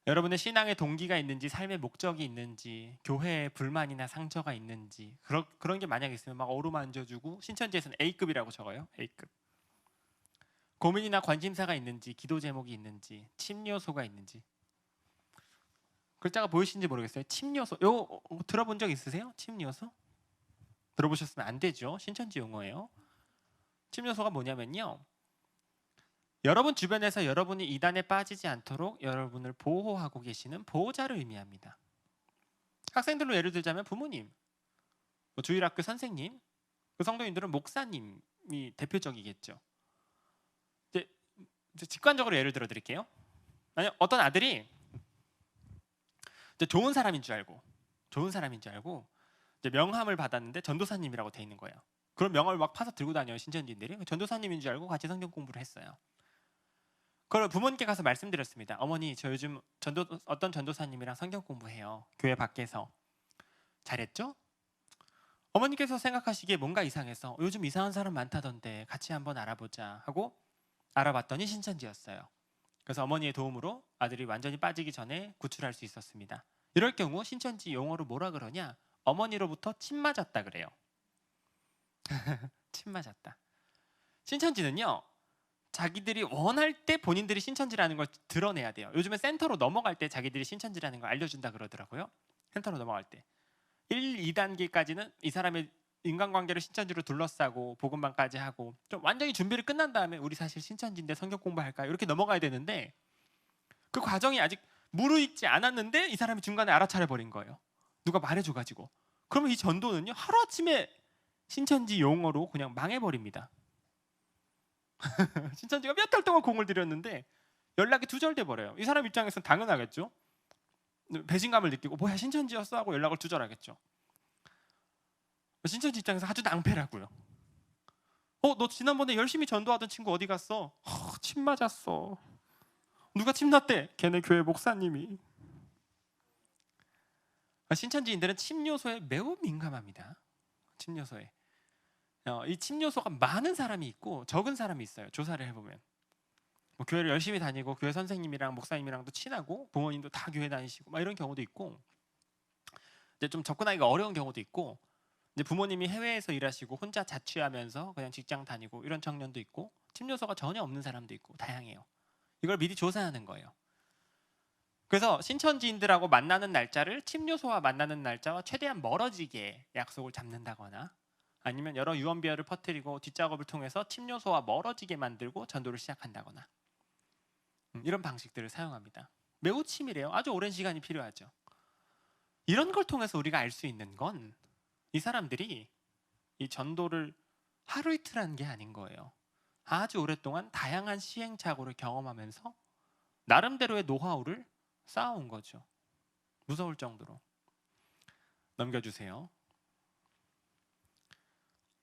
여러분의 신앙의 동기가 있는지, 삶의 목적이 있는지, 교회에 불만이나 상처가 있는지 그런 게 만약에 있으면 막 어루만져주고 신천지에서는 A급이라고 적어요. A급. 고민이나 관심사가 있는지, 기도 제목이 있는지, 침요소가 있는지. 글자가 보이시는지 모르겠어요. 침요소. 요 들어본 적 있으세요? 침요소? 들어보셨으면 안 되죠. 신천지 용어예요. 침요소가 뭐냐면요. 여러분 주변에서 여러분이 이단에 빠지지 않도록 여러분을 보호하고 계시는 보호자를 의미합니다. 학생들로 예를 들자면 부모님, 주일학교 선생님, 그 성도님들은 목사님이 대표적이겠죠. 이제 직관적으로 예를 들어 드릴게요. 만약 어떤 아들이 이제 좋은 사람인 줄 알고 이제 명함을 받았는데 전도사님이라고 돼 있는 거예요. 그런 명함을 막 파서 들고 다녀요. 신천지인들이. 전도사님인 줄 알고 같이 성경 공부를 했어요. 그걸 부모님께 가서 말씀드렸습니다. 어머니, 저 요즘 어떤 전도사님이랑 성경 공부해요. 교회 밖에서. 잘했죠? 어머니께서 생각하시기에 뭔가 이상해서 요즘 이상한 사람 많다던데 같이 한번 알아보자 하고 알아봤더니 신천지였어요. 그래서 어머니의 도움으로 아들이 완전히 빠지기 전에 구출할 수 있었습니다. 이럴 경우 신천지 용어로 뭐라 그러냐? 어머니로부터 침 맞았다 그래요. 침 맞았다. 신천지는요. 자기들이 원할 때 본인들이 신천지라는 걸 드러내야 돼요. 요즘에 센터로 넘어갈 때 자기들이 신천지라는 걸 알려준다 그러더라고요. 센터로 넘어갈 때 1, 2단계까지는 이 사람의 인간관계를 신천지로 둘러싸고 복음방까지 하고 좀 완전히 준비를 끝난 다음에 우리 사실 신천지인데 성경 공부할까요? 이렇게 넘어가야 되는데 그 과정이 아직 무르익지 않았는데 이 사람이 중간에 알아차려 버린 거예요. 누가 말해줘가지고. 그러면 이 전도는요 하루아침에 신천지 용어로 그냥 망해버립니다. 신천지가 몇 달 동안 공을 들였는데 연락이 두절돼 버려요. 이 사람 입장에서는 당연하겠죠. 배신감을 느끼고 뭐야 신천지였어 하고 연락을 두절하겠죠. 신천지 입장에서 아주 낭패라고요. 너 지난번에 열심히 전도하던 친구 어디 갔어? 침 맞았어. 누가 침 놨대? 걔네 교회 목사님이. 신천지인들은 침 요소에 매우 민감합니다. 침 요소에. 이 침 요소가 많은 사람이 있고 적은 사람이 있어요. 조사를 해보면. 뭐 교회를 열심히 다니고 교회 선생님이랑 목사님이랑도 친하고 부모님도 다 교회 다니시고 막 이런 경우도 있고, 이제 좀 접근하기가 어려운 경우도 있고, 이제 부모님이 해외에서 일하시고 혼자 자취하면서 그냥 직장 다니고 이런 청년도 있고, 침 요소가 전혀 없는 사람도 있고 다양해요. 이걸 미리 조사하는 거예요. 그래서 신천지인들하고 만나는 날짜를 침 요소와 만나는 날짜와 최대한 멀어지게 약속을 잡는다거나, 아니면 여러 유언비어를 퍼뜨리고 뒷작업을 통해서 침 요소와 멀어지게 만들고 전도를 시작한다거나, 이런 방식들을 사용합니다. 매우 치밀해요. 아주 오랜 시간이 필요하죠. 이런 걸 통해서 우리가 알 수 있는 건 이 사람들이 이 전도를 하루 이틀 한 게 아닌 거예요. 아주 오랫동안 다양한 시행착오를 경험하면서 나름대로의 노하우를 쌓아온 거죠. 무서울 정도로. 넘겨주세요.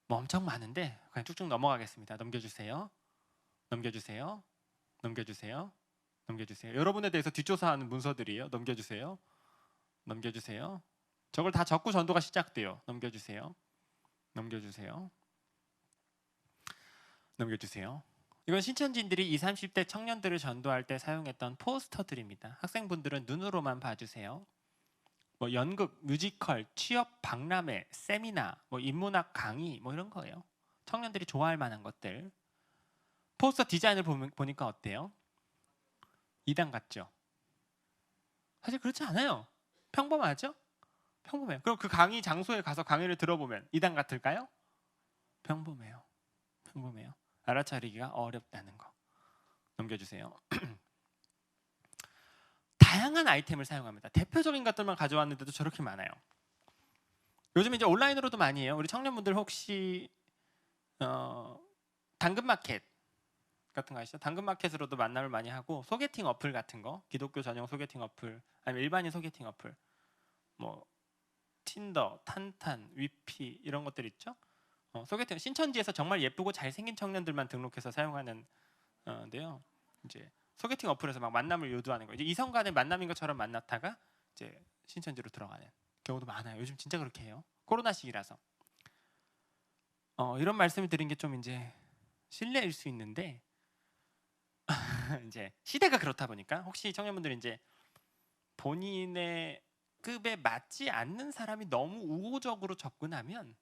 뭐 엄청 많은데 그냥 쭉쭉 넘어가겠습니다. 넘겨주세요. 넘겨주세요. 넘겨주세요. 넘겨주세요. 여러분에 대해서 뒷조사하는 문서들이에요. 넘겨주세요. 넘겨주세요. 저걸 다 적고 전도가 시작돼요. 넘겨주세요. 넘겨주세요. 넘겨주세요. 이건 신천지인들이 20, 30대 청년들을 전도할 때 사용했던 포스터들입니다. 학생분들은 눈으로만 봐주세요. 뭐 연극, 뮤지컬, 취업, 박람회, 세미나, 뭐 인문학 강의 뭐 이런 거예요. 청년들이 좋아할 만한 것들. 포스터 디자인을 보니까 어때요? 이단 같죠? 사실 그렇지 않아요. 평범하죠? 평범해요. 그럼 그 강의 장소에 가서 강의를 들어보면 이단 같을까요? 평범해요. 평범해요. 알아차리기가 어렵다는 거. 넘겨주세요. 다양한 아이템을 사용합니다. 대표적인 것들만 가져왔는데도 저렇게 많아요. 요즘 이제 온라인으로도 많이 해요. 우리 청년분들 혹시 당근마켓 같은 거 아시죠? 당근마켓으로도 만남을 많이 하고, 소개팅 어플 같은 거, 기독교 전용 소개팅 어플, 아니면 일반인 소개팅 어플, 뭐 틴더, 탄탄, 위피 이런 것들 있죠? 소개팅 신천지에서 정말 예쁘고 잘생긴 청년들만 등록해서 사용하는 데요. 이제 소개팅 어플에서 막 만남을 유도하는 거. 이제 이성 간의 만남인 것처럼 만났다가 이제 신천지로 들어가는 경우도 많아요. 요즘 진짜 그렇게 해요. 코로나 시기라서. 이런 말씀을 드린 게 좀 이제 실례일 수 있는데 이제 시대가 그렇다 보니까 혹시 청년분들이 이제 본인의 급에 맞지 않는 사람이 너무 우호적으로 접근하면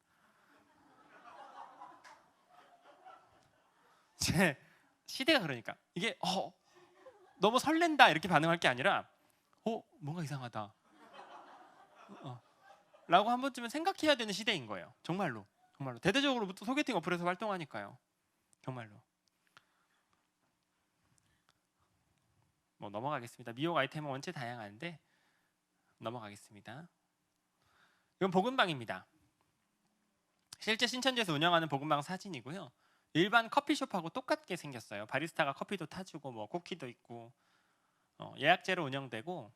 이제 시대가 그러니까 이게 너무 설렌다 이렇게 반응할 게 아니라 뭔가 이상하다 라고 한 번쯤은 생각해야 되는 시대인 거예요. 정말로. 정말로. 대대적으로 소개팅 어플에서 활동하니까요. 정말로. 뭐 넘어가겠습니다. 미혹 아이템은 원체 다양한데 넘어가겠습니다. 이건 복음방입니다. 실제 신천지에서 운영하는 복음방 사진이고요. 일반 커피숍하고 똑같게 생겼어요. 바리스타가 커피도 타주고 뭐 쿠키도 있고, 예약제로 운영되고,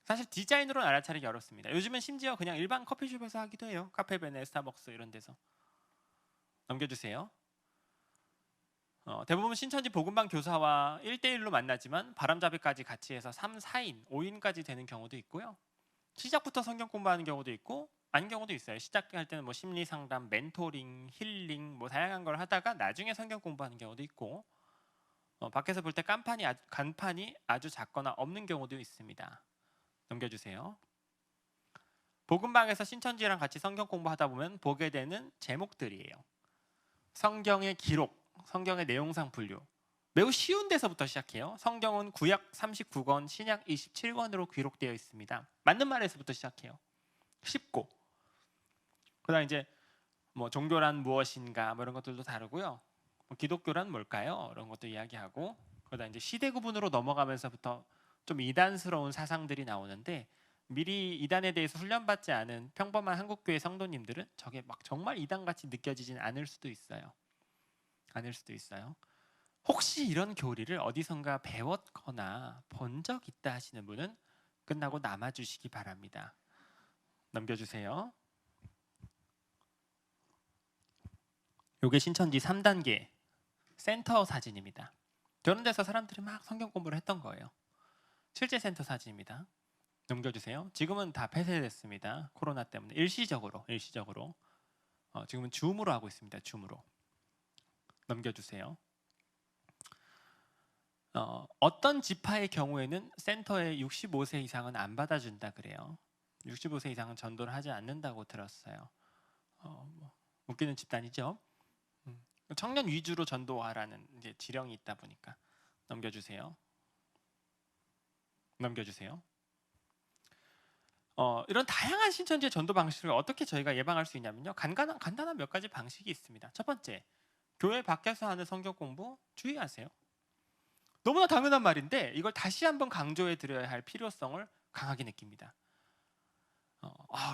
사실 디자인으로는 알아차리기 어렵습니다. 요즘은 심지어 그냥 일반 커피숍에서 하기도 해요. 카페베네, 스타벅스 이런 데서. 넘겨주세요. 대부분 신천지 복음방 교사와 1대1로 만나지만 바람잡이까지 같이 해서 3, 4인, 5인까지 되는 경우도 있고요. 시작부터 성경 공부하는 경우도 있고 아닌 경우도 있어요. 시작할 때는 뭐 심리 상담, 멘토링, 힐링 뭐 다양한 걸 하다가 나중에 성경 공부하는 경우도 있고, 밖에서 볼 때 간판이 아주 작거나 없는 경우도 있습니다. 넘겨주세요. 복음방에서 신천지랑 같이 성경 공부하다 보면 보게 되는 제목들이에요. 성경의 기록, 성경의 내용상 분류. 매우 쉬운 데서부터 시작해요. 성경은 구약 39권, 신약 27권으로 기록되어 있습니다. 맞는 말에서부터 시작해요. 쉽고. 그다음 이제 뭐 종교란 무엇인가 뭐 이런 것들도 다루고요. 뭐 기독교란 뭘까요? 이런 것도 이야기하고, 그다음 이제 시대 구분으로 넘어가면서부터 좀 이단스러운 사상들이 나오는데, 미리 이단에 대해서 훈련받지 않은 평범한 한국교회 성도님들은 저게 막 정말 이단같이 느껴지진 않을 수도 있어요. 않을 수도 있어요. 혹시 이런 교리를 어디선가 배웠거나 본 적 있다 하시는 분은 끝나고 남아주시기 바랍니다. 넘겨주세요. 요게 신천지 3단계 센터 사진입니다. 저런 데서 사람들이 막 성경 공부를 했던 거예요. 실제 센터 사진입니다. 넘겨주세요. 지금은 다 폐쇄됐습니다. 코로나 때문에 일시적으로 지금은 줌으로 하고 있습니다. 줌으로. 넘겨주세요. 어떤 지파의 경우에는 센터에 65세 이상은 안 받아준다 그래요. 65세 이상은 전도를 하지 않는다고 들었어요. 웃기는 집단이죠. 청년 위주로 전도하라는 이제 지령이 있다 보니까. 넘겨주세요. 이런 다양한 신천지의 전도 방식을 어떻게 저희가 예방할 수 있냐면요. 간단한 몇 가지 방식이 있습니다. 첫 번째, 교회 밖에서 하는 성경 공부 주의하세요. 너무나 당연한 말인데 이걸 다시 한번 강조해 드려야 할 필요성을 강하게 느낍니다.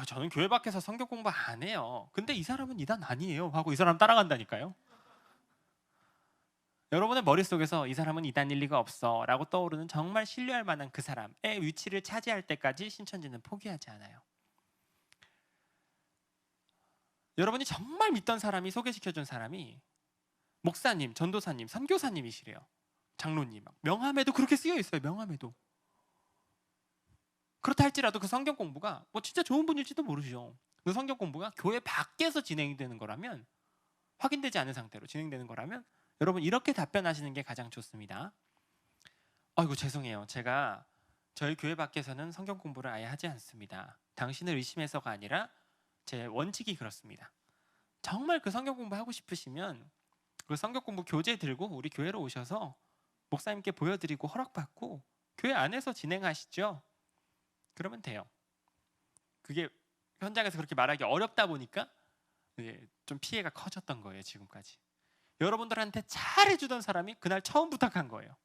저는 교회 밖에서 성경 공부 안 해요. 근데 이 사람은 이단 아니에요 하고 이 사람 따라간다니까요. 여러분의 머릿속에서 이 사람은 이단일 리가 없어 라고 떠오르는 정말 신뢰할 만한 그 사람의 위치를 차지할 때까지 신천지는 포기하지 않아요. 여러분이 정말 믿던 사람이 소개시켜준 사람이 목사님, 전도사님, 선교사님이시래요. 장로님, 명함에도 그렇게 쓰여 있어요. 명함에도. 그렇다 할지라도 그 성경 공부가 진짜 좋은 분일지도 모르죠. 그 성경 공부가 교회 밖에서 진행이 되는 거라면, 확인되지 않은 상태로 진행되는 거라면 여러분 이렇게 답변하시는 게 가장 좋습니다. 아이고 죄송해요. 제가 저희 교회 밖에서는 성경 공부를 아예 하지 않습니다. 당신을 의심해서가 아니라 제 원칙이 그렇습니다. 정말 그 성경 공부 하고 싶으시면 그 성경 공부 교재 들고 우리 교회로 오셔서 목사님께 보여드리고 허락받고 교회 안에서 진행하시죠. 그러면 돼요. 그게 현장에서 그렇게 말하기 어렵다 보니까 좀 피해가 커졌던 거예요. 지금까지. 여러분들한테 잘해주던 사람이 그날 처음 부탁한 거예요.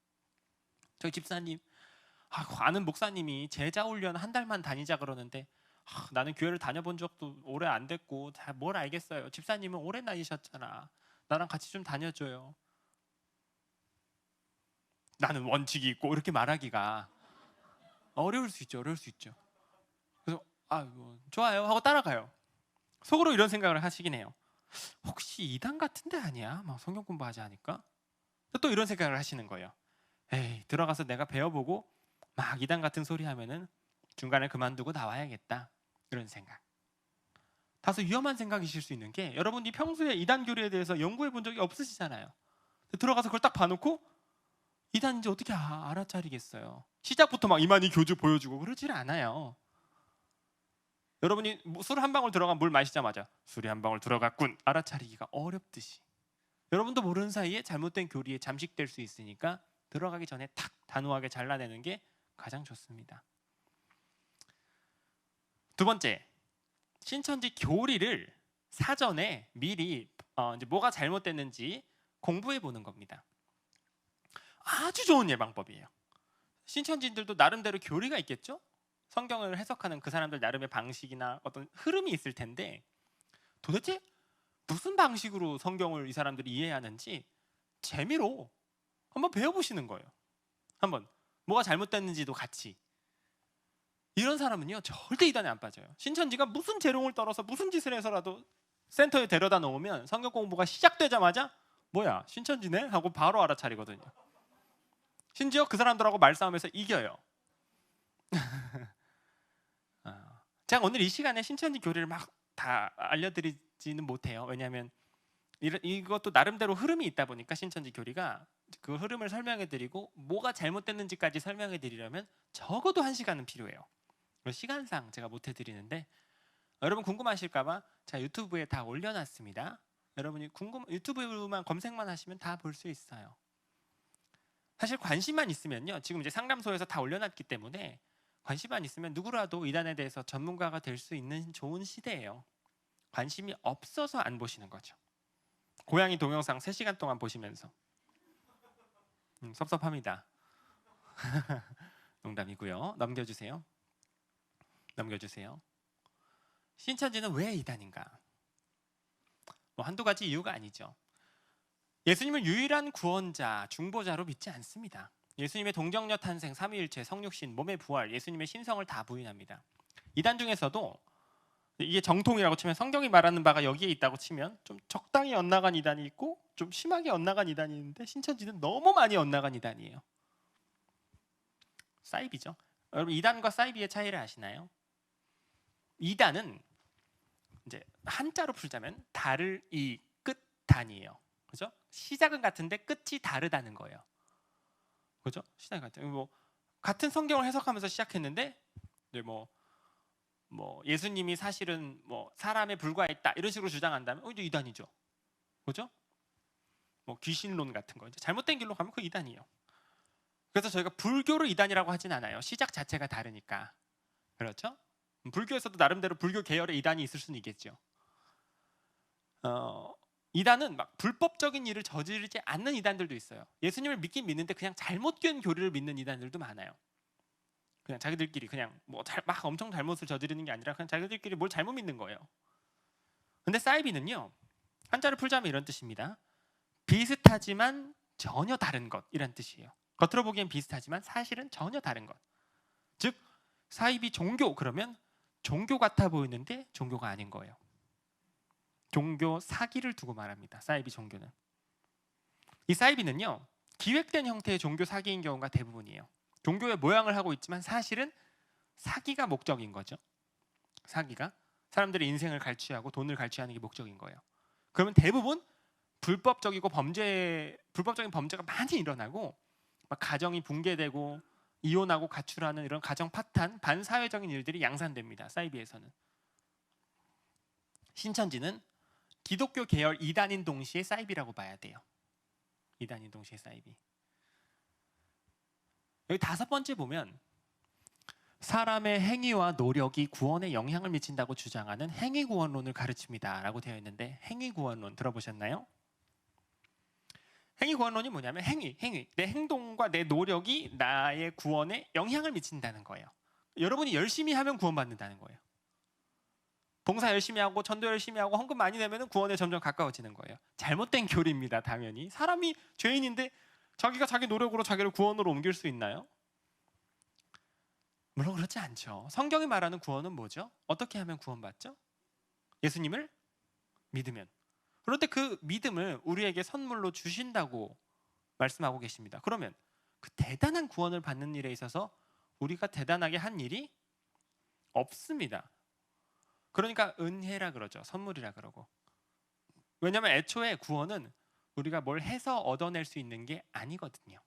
저희 집사님, 아는 목사님이 제자 훈련 한 달만 다니자 그러는데 나는 교회를 다녀본 적도 오래 안 됐고 잘 뭘 알겠어요. 집사님은 오래 다니셨잖아. 나랑 같이 좀 다녀줘요. 나는 원칙이 있고 이렇게 말하기가 어려울 수 있죠. 그래서 좋아요 하고 따라가요. 속으로 이런 생각을 하시긴 해요. 혹시 이단 같은 데 아니야? 막 성경 공부하지 않을까? 또 이런 생각을 하시는 거예요. 에이, 들어가서 내가 배워보고 막 이단 같은 소리 하면은 중간에 그만두고 나와야겠다. 이런 생각. 다소 위험한 생각이실 수 있는 게 여러분이 평소에 이단 교리에 대해서 연구해 본 적이 없으시잖아요. 들어가서 그걸 딱 봐놓고 이단인지 어떻게 알아차리겠어요. 시작부터 막 이만희 교주 보여주고 그러질 않아요. 여러분이 술 한 방울 들어간 물 마시자마자 술이 한 방울 들어갔군 알아차리기가 어렵듯이 여러분도 모르는 사이에 잘못된 교리에 잠식될 수 있으니까 들어가기 전에 탁 단호하게 잘라내는 게 가장 좋습니다. 두 번째, 신천지 교리를 사전에 미리 이제 뭐가 잘못됐는지 공부해 보는 겁니다. 아주 좋은 예방법이에요. 신천지인들도 나름대로 교리가 있겠죠? 성경을 해석하는 그 사람들 나름의 방식이나 어떤 흐름이 있을 텐데 도대체 무슨 방식으로 성경을 이 사람들이 이해하는지 재미로 한번 배워보시는 거예요. 한번 뭐가 잘못됐는지도 같이. 이런 사람은요 절대 이단에 안 빠져요. 신천지가 무슨 재롱을 떨어서 무슨 짓을 해서라도 센터에 데려다 놓으면 성경 공부가 시작되자마자 뭐야 신천지네? 하고 바로 알아차리거든요. 심지어 그 사람들하고 말싸움에서 이겨요. 제가 오늘 이 시간에 신천지 교리를 막 다 알려드리지는 못해요. 왜냐하면 이것도 나름대로 흐름이 있다 보니까 신천지 교리가 그 흐름을 설명해드리고 뭐가 잘못됐는지까지 설명해드리려면 적어도 1시간은 필요해요. 시간상 제가 못해드리는데 여러분 궁금하실까봐 제가 유튜브에 다 올려놨습니다. 여러분이 유튜브만 검색만 하시면 다 볼 수 있어요. 사실 관심만 있으면요, 지금 이제 상담소에서 다 올려놨기 때문에 관심만 있으면 누구라도 이단에 대해서 전문가가 될 수 있는 좋은 시대예요. 관심이 없어서 안 보시는 거죠. 고양이 동영상 3시간 동안 보시면서 섭섭합니다. 농담이고요. 넘겨주세요. 신천지는 왜 이단인가? 한두 가지 이유가 아니죠. 예수님을 유일한 구원자, 중보자로 믿지 않습니다. 예수님의 동정녀 탄생, 삼위일체, 성육신, 몸의 부활, 예수님의 신성을 다 부인합니다. 이단 중에서도 이게 정통이라고 치면 성경이 말하는 바가 여기에 있다고 치면 좀 적당히 엇나간 이단이 있고 좀 심하게 엇나간 이단이 있는데 신천지는 너무 많이 엇나간 이단이에요. 사이비죠. 여러분 이단과 사이비의 차이를 아시나요? 이단은 이제 한자로 풀자면 달을 이 끝 단이에요. 그죠? 시작은 같은데 끝이 다르다는 거예요. 그죠? 시작이 같은 뭐 같은 성경을 해석하면서 시작했는데 이제 뭐 예수님이 사실은 뭐 사람에 불과했다 이런 식으로 주장한다면 이제 이단이죠. 그죠? 뭐 귀신론 같은 거 이제 잘못된 길로 가면 그 이단이에요. 그래서 저희가 불교를 이단이라고 하진 않아요. 시작 자체가 다르니까. 그렇죠? 불교에서도 나름대로 불교 계열의 이단이 있을 수는 있겠죠. 이단은 막 불법적인 일을 저지르지 않는 이단들도 있어요. 예수님을 믿긴 믿는데 그냥 잘못된 교리를 믿는 이단들도 많아요. 그냥 자기들끼리 그냥 막 엄청 잘못을 저지르는 게 아니라 그냥 자기들끼리 뭘 잘못 믿는 거예요. 근데 사이비는요, 한자를 풀자면 이런 뜻입니다. 비슷하지만 전혀 다른 것이란 뜻이에요. 겉으로 보기엔 비슷하지만 사실은 전혀 다른 것. 즉 사이비 종교 그러면 종교 같아 보이는데 종교가 아닌 거예요. 종교 사기를 두고 말합니다. 사이비 종교는. 이 사이비는요, 기획된 형태의 종교 사기인 경우가 대부분이에요. 종교의 모양을 하고 있지만 사실은 사기가 목적인 거죠. 사기가 사람들의 인생을 갈취하고 돈을 갈취하는 게 목적인 거예요. 그러면 대부분 불법적인 범죄가 많이 일어나고 막 가정이 붕괴되고 이혼하고 가출하는 이런 가정 파탄, 반사회적인 일들이 양산됩니다. 사이비에서는. 신천지는 기독교 계열 이단인 동시에 사이비라고 봐야 돼요. 이단인 동시에 사이비. 여기 5번째 보면 사람의 행위와 노력이 구원에 영향을 미친다고 주장하는 행위구원론을 가르칩니다 라고 되어 있는데, 행위구원론 들어보셨나요? 행위구원론이 뭐냐면 행위, 내 행동과 내 노력이 나의 구원에 영향을 미친다는 거예요. 여러분이 열심히 하면 구원받는다는 거예요. 봉사 열심히 하고 전도 열심히 하고 헌금 많이 내면 구원에 점점 가까워지는 거예요. 잘못된 교리입니다. 당연히 사람이 죄인인데 자기가 자기 노력으로 자기를 구원으로 옮길 수 있나요? 물론 그렇지 않죠. 성경이 말하는 구원은 뭐죠? 어떻게 하면 구원받죠? 예수님을 믿으면. 그런데 그 믿음을 우리에게 선물로 주신다고 말씀하고 계십니다. 그러면 그 대단한 구원을 받는 일에 있어서 우리가 대단하게 한 일이 없습니다. 그러니까 은혜라 그러죠. 선물이라 그러고. 왜냐하면 애초에 구원은 우리가 뭘 해서 얻어낼 수 있는 게 아니거든요.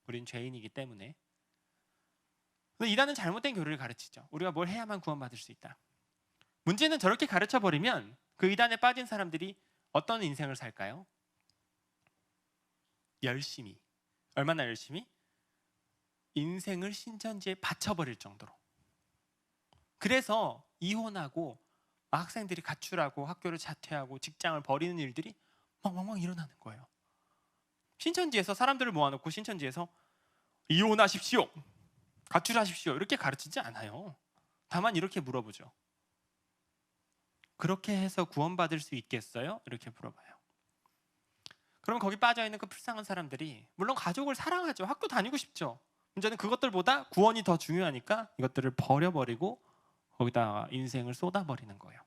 우린 죄인이기 때문에. 근데 이단은 잘못된 교리를 가르치죠. 우리가 뭘 해야만 구원받을 수 있다. 문제는 저렇게 가르쳐버리면 그 이단에 빠진 사람들이 어떤 인생을 살까요? 열심히. 얼마나 열심히? 인생을 신천지에 바쳐버릴 정도로. 그래서 이혼하고 학생들이 가출하고 학교를 자퇴하고 직장을 버리는 일들이 막 일어나는 거예요. 신천지에서 사람들을 모아놓고 신천지에서 이혼하십시오, 가출하십시오 이렇게 가르치지 않아요. 다만 이렇게 물어보죠. 그렇게 해서 구원받을 수 있겠어요? 이렇게 물어봐요. 그러면 거기 빠져있는 그 불쌍한 사람들이 물론 가족을 사랑하죠. 학교 다니고 싶죠. 문제는 그것들보다 구원이 더 중요하니까 이것들을 버려버리고 거기다 인생을 쏟아버리는 거예요.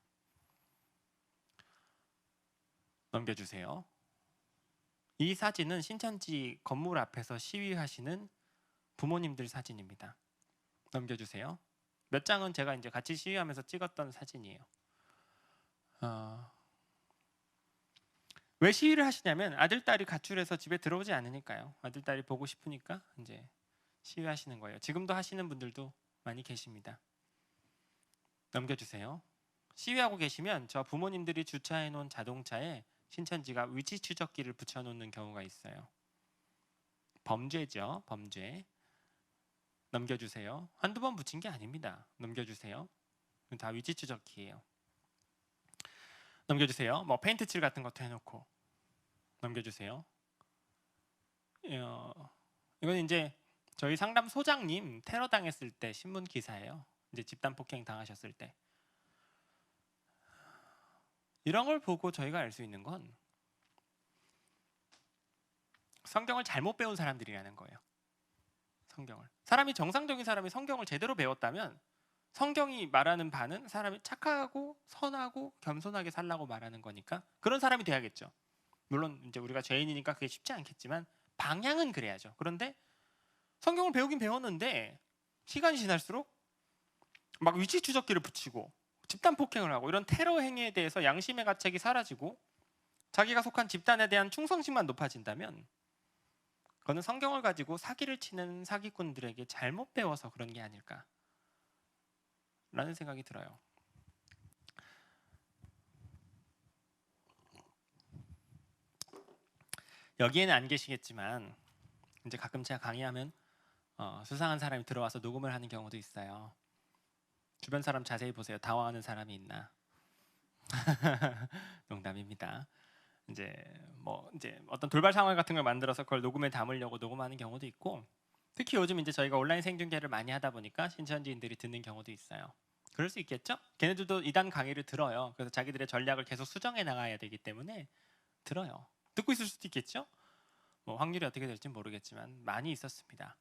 넘겨주세요. 이 사진은 신천지 건물 앞에서 시위하시는 부모님들 사진입니다. 넘겨주세요. 몇 장은 제가 이제 같이 시위하면서 찍었던 사진이에요. 왜 시위를 하시냐면 아들, 딸이 가출해서 집에 들어오지 않으니까요. 아들, 딸이 보고 싶으니까 이제 시위하시는 거예요. 지금도 하시는 분들도 많이 계십니다. 넘겨주세요. 시위하고 계시면 저 부모님들이 주차해 놓은 자동차에 신천지가 위치 추적기를 붙여놓는 경우가 있어요. 범죄죠. 범죄. 넘겨주세요. 한두 번 붙인 게 아닙니다. 넘겨주세요. 다 위치 추적기예요. 넘겨주세요. 뭐 페인트 칠 같은 것도 해놓고. 넘겨주세요. 이건 이제 저희 상담 소장님 테러 당했을 때 신문 기사예요. 이제 집단 폭행 당하셨을 때. 이런 걸 보고 저희가 알 수 있는 건 성경을 잘못 배운 사람들이라는 거예요. 성경을. 사람이 정상적인 사람이 성경을 제대로 배웠다면 성경이 말하는 바는 사람이 착하고 선하고 겸손하게 살라고 말하는 거니까 그런 사람이 돼야겠죠. 물론 이제 우리가 죄인이니까 그게 쉽지 않겠지만 방향은 그래야죠. 그런데 성경을 배우긴 배웠는데 시간이 지날수록 막 위치 추적기를 붙이고 집단 폭행을 하고 이런 테러 행위에 대해서 양심의 가책이 사라지고 자기가 속한 집단에 대한 충성심만 높아진다면 그거는 성경을 가지고 사기를 치는 사기꾼들에게 잘못 배워서 그런 게 아닐까 라는 생각이 들어요. 여기에는 안 계시겠지만 이제 가끔 제가 강의하면 수상한 사람이 들어와서 녹음을 하는 경우도 있어요. 주변 사람 자세히 보세요. 당황하는 사람이 있나? 농담입니다. 이제 어떤 돌발 상황 같은 걸 만들어서 그걸 녹음에 담으려고 녹음하는 경우도 있고, 특히 요즘 이제 저희가 온라인 생중계를 많이 하다 보니까 신천지인들이 듣는 경우도 있어요. 그럴 수 있겠죠? 걔네들도 이단 강의를 들어요. 그래서 자기들의 전략을 계속 수정해 나가야 되기 때문에 들어요. 듣고 있을 수도 있겠죠? 뭐 확률이 어떻게 될지 모르겠지만 많이 있었습니다.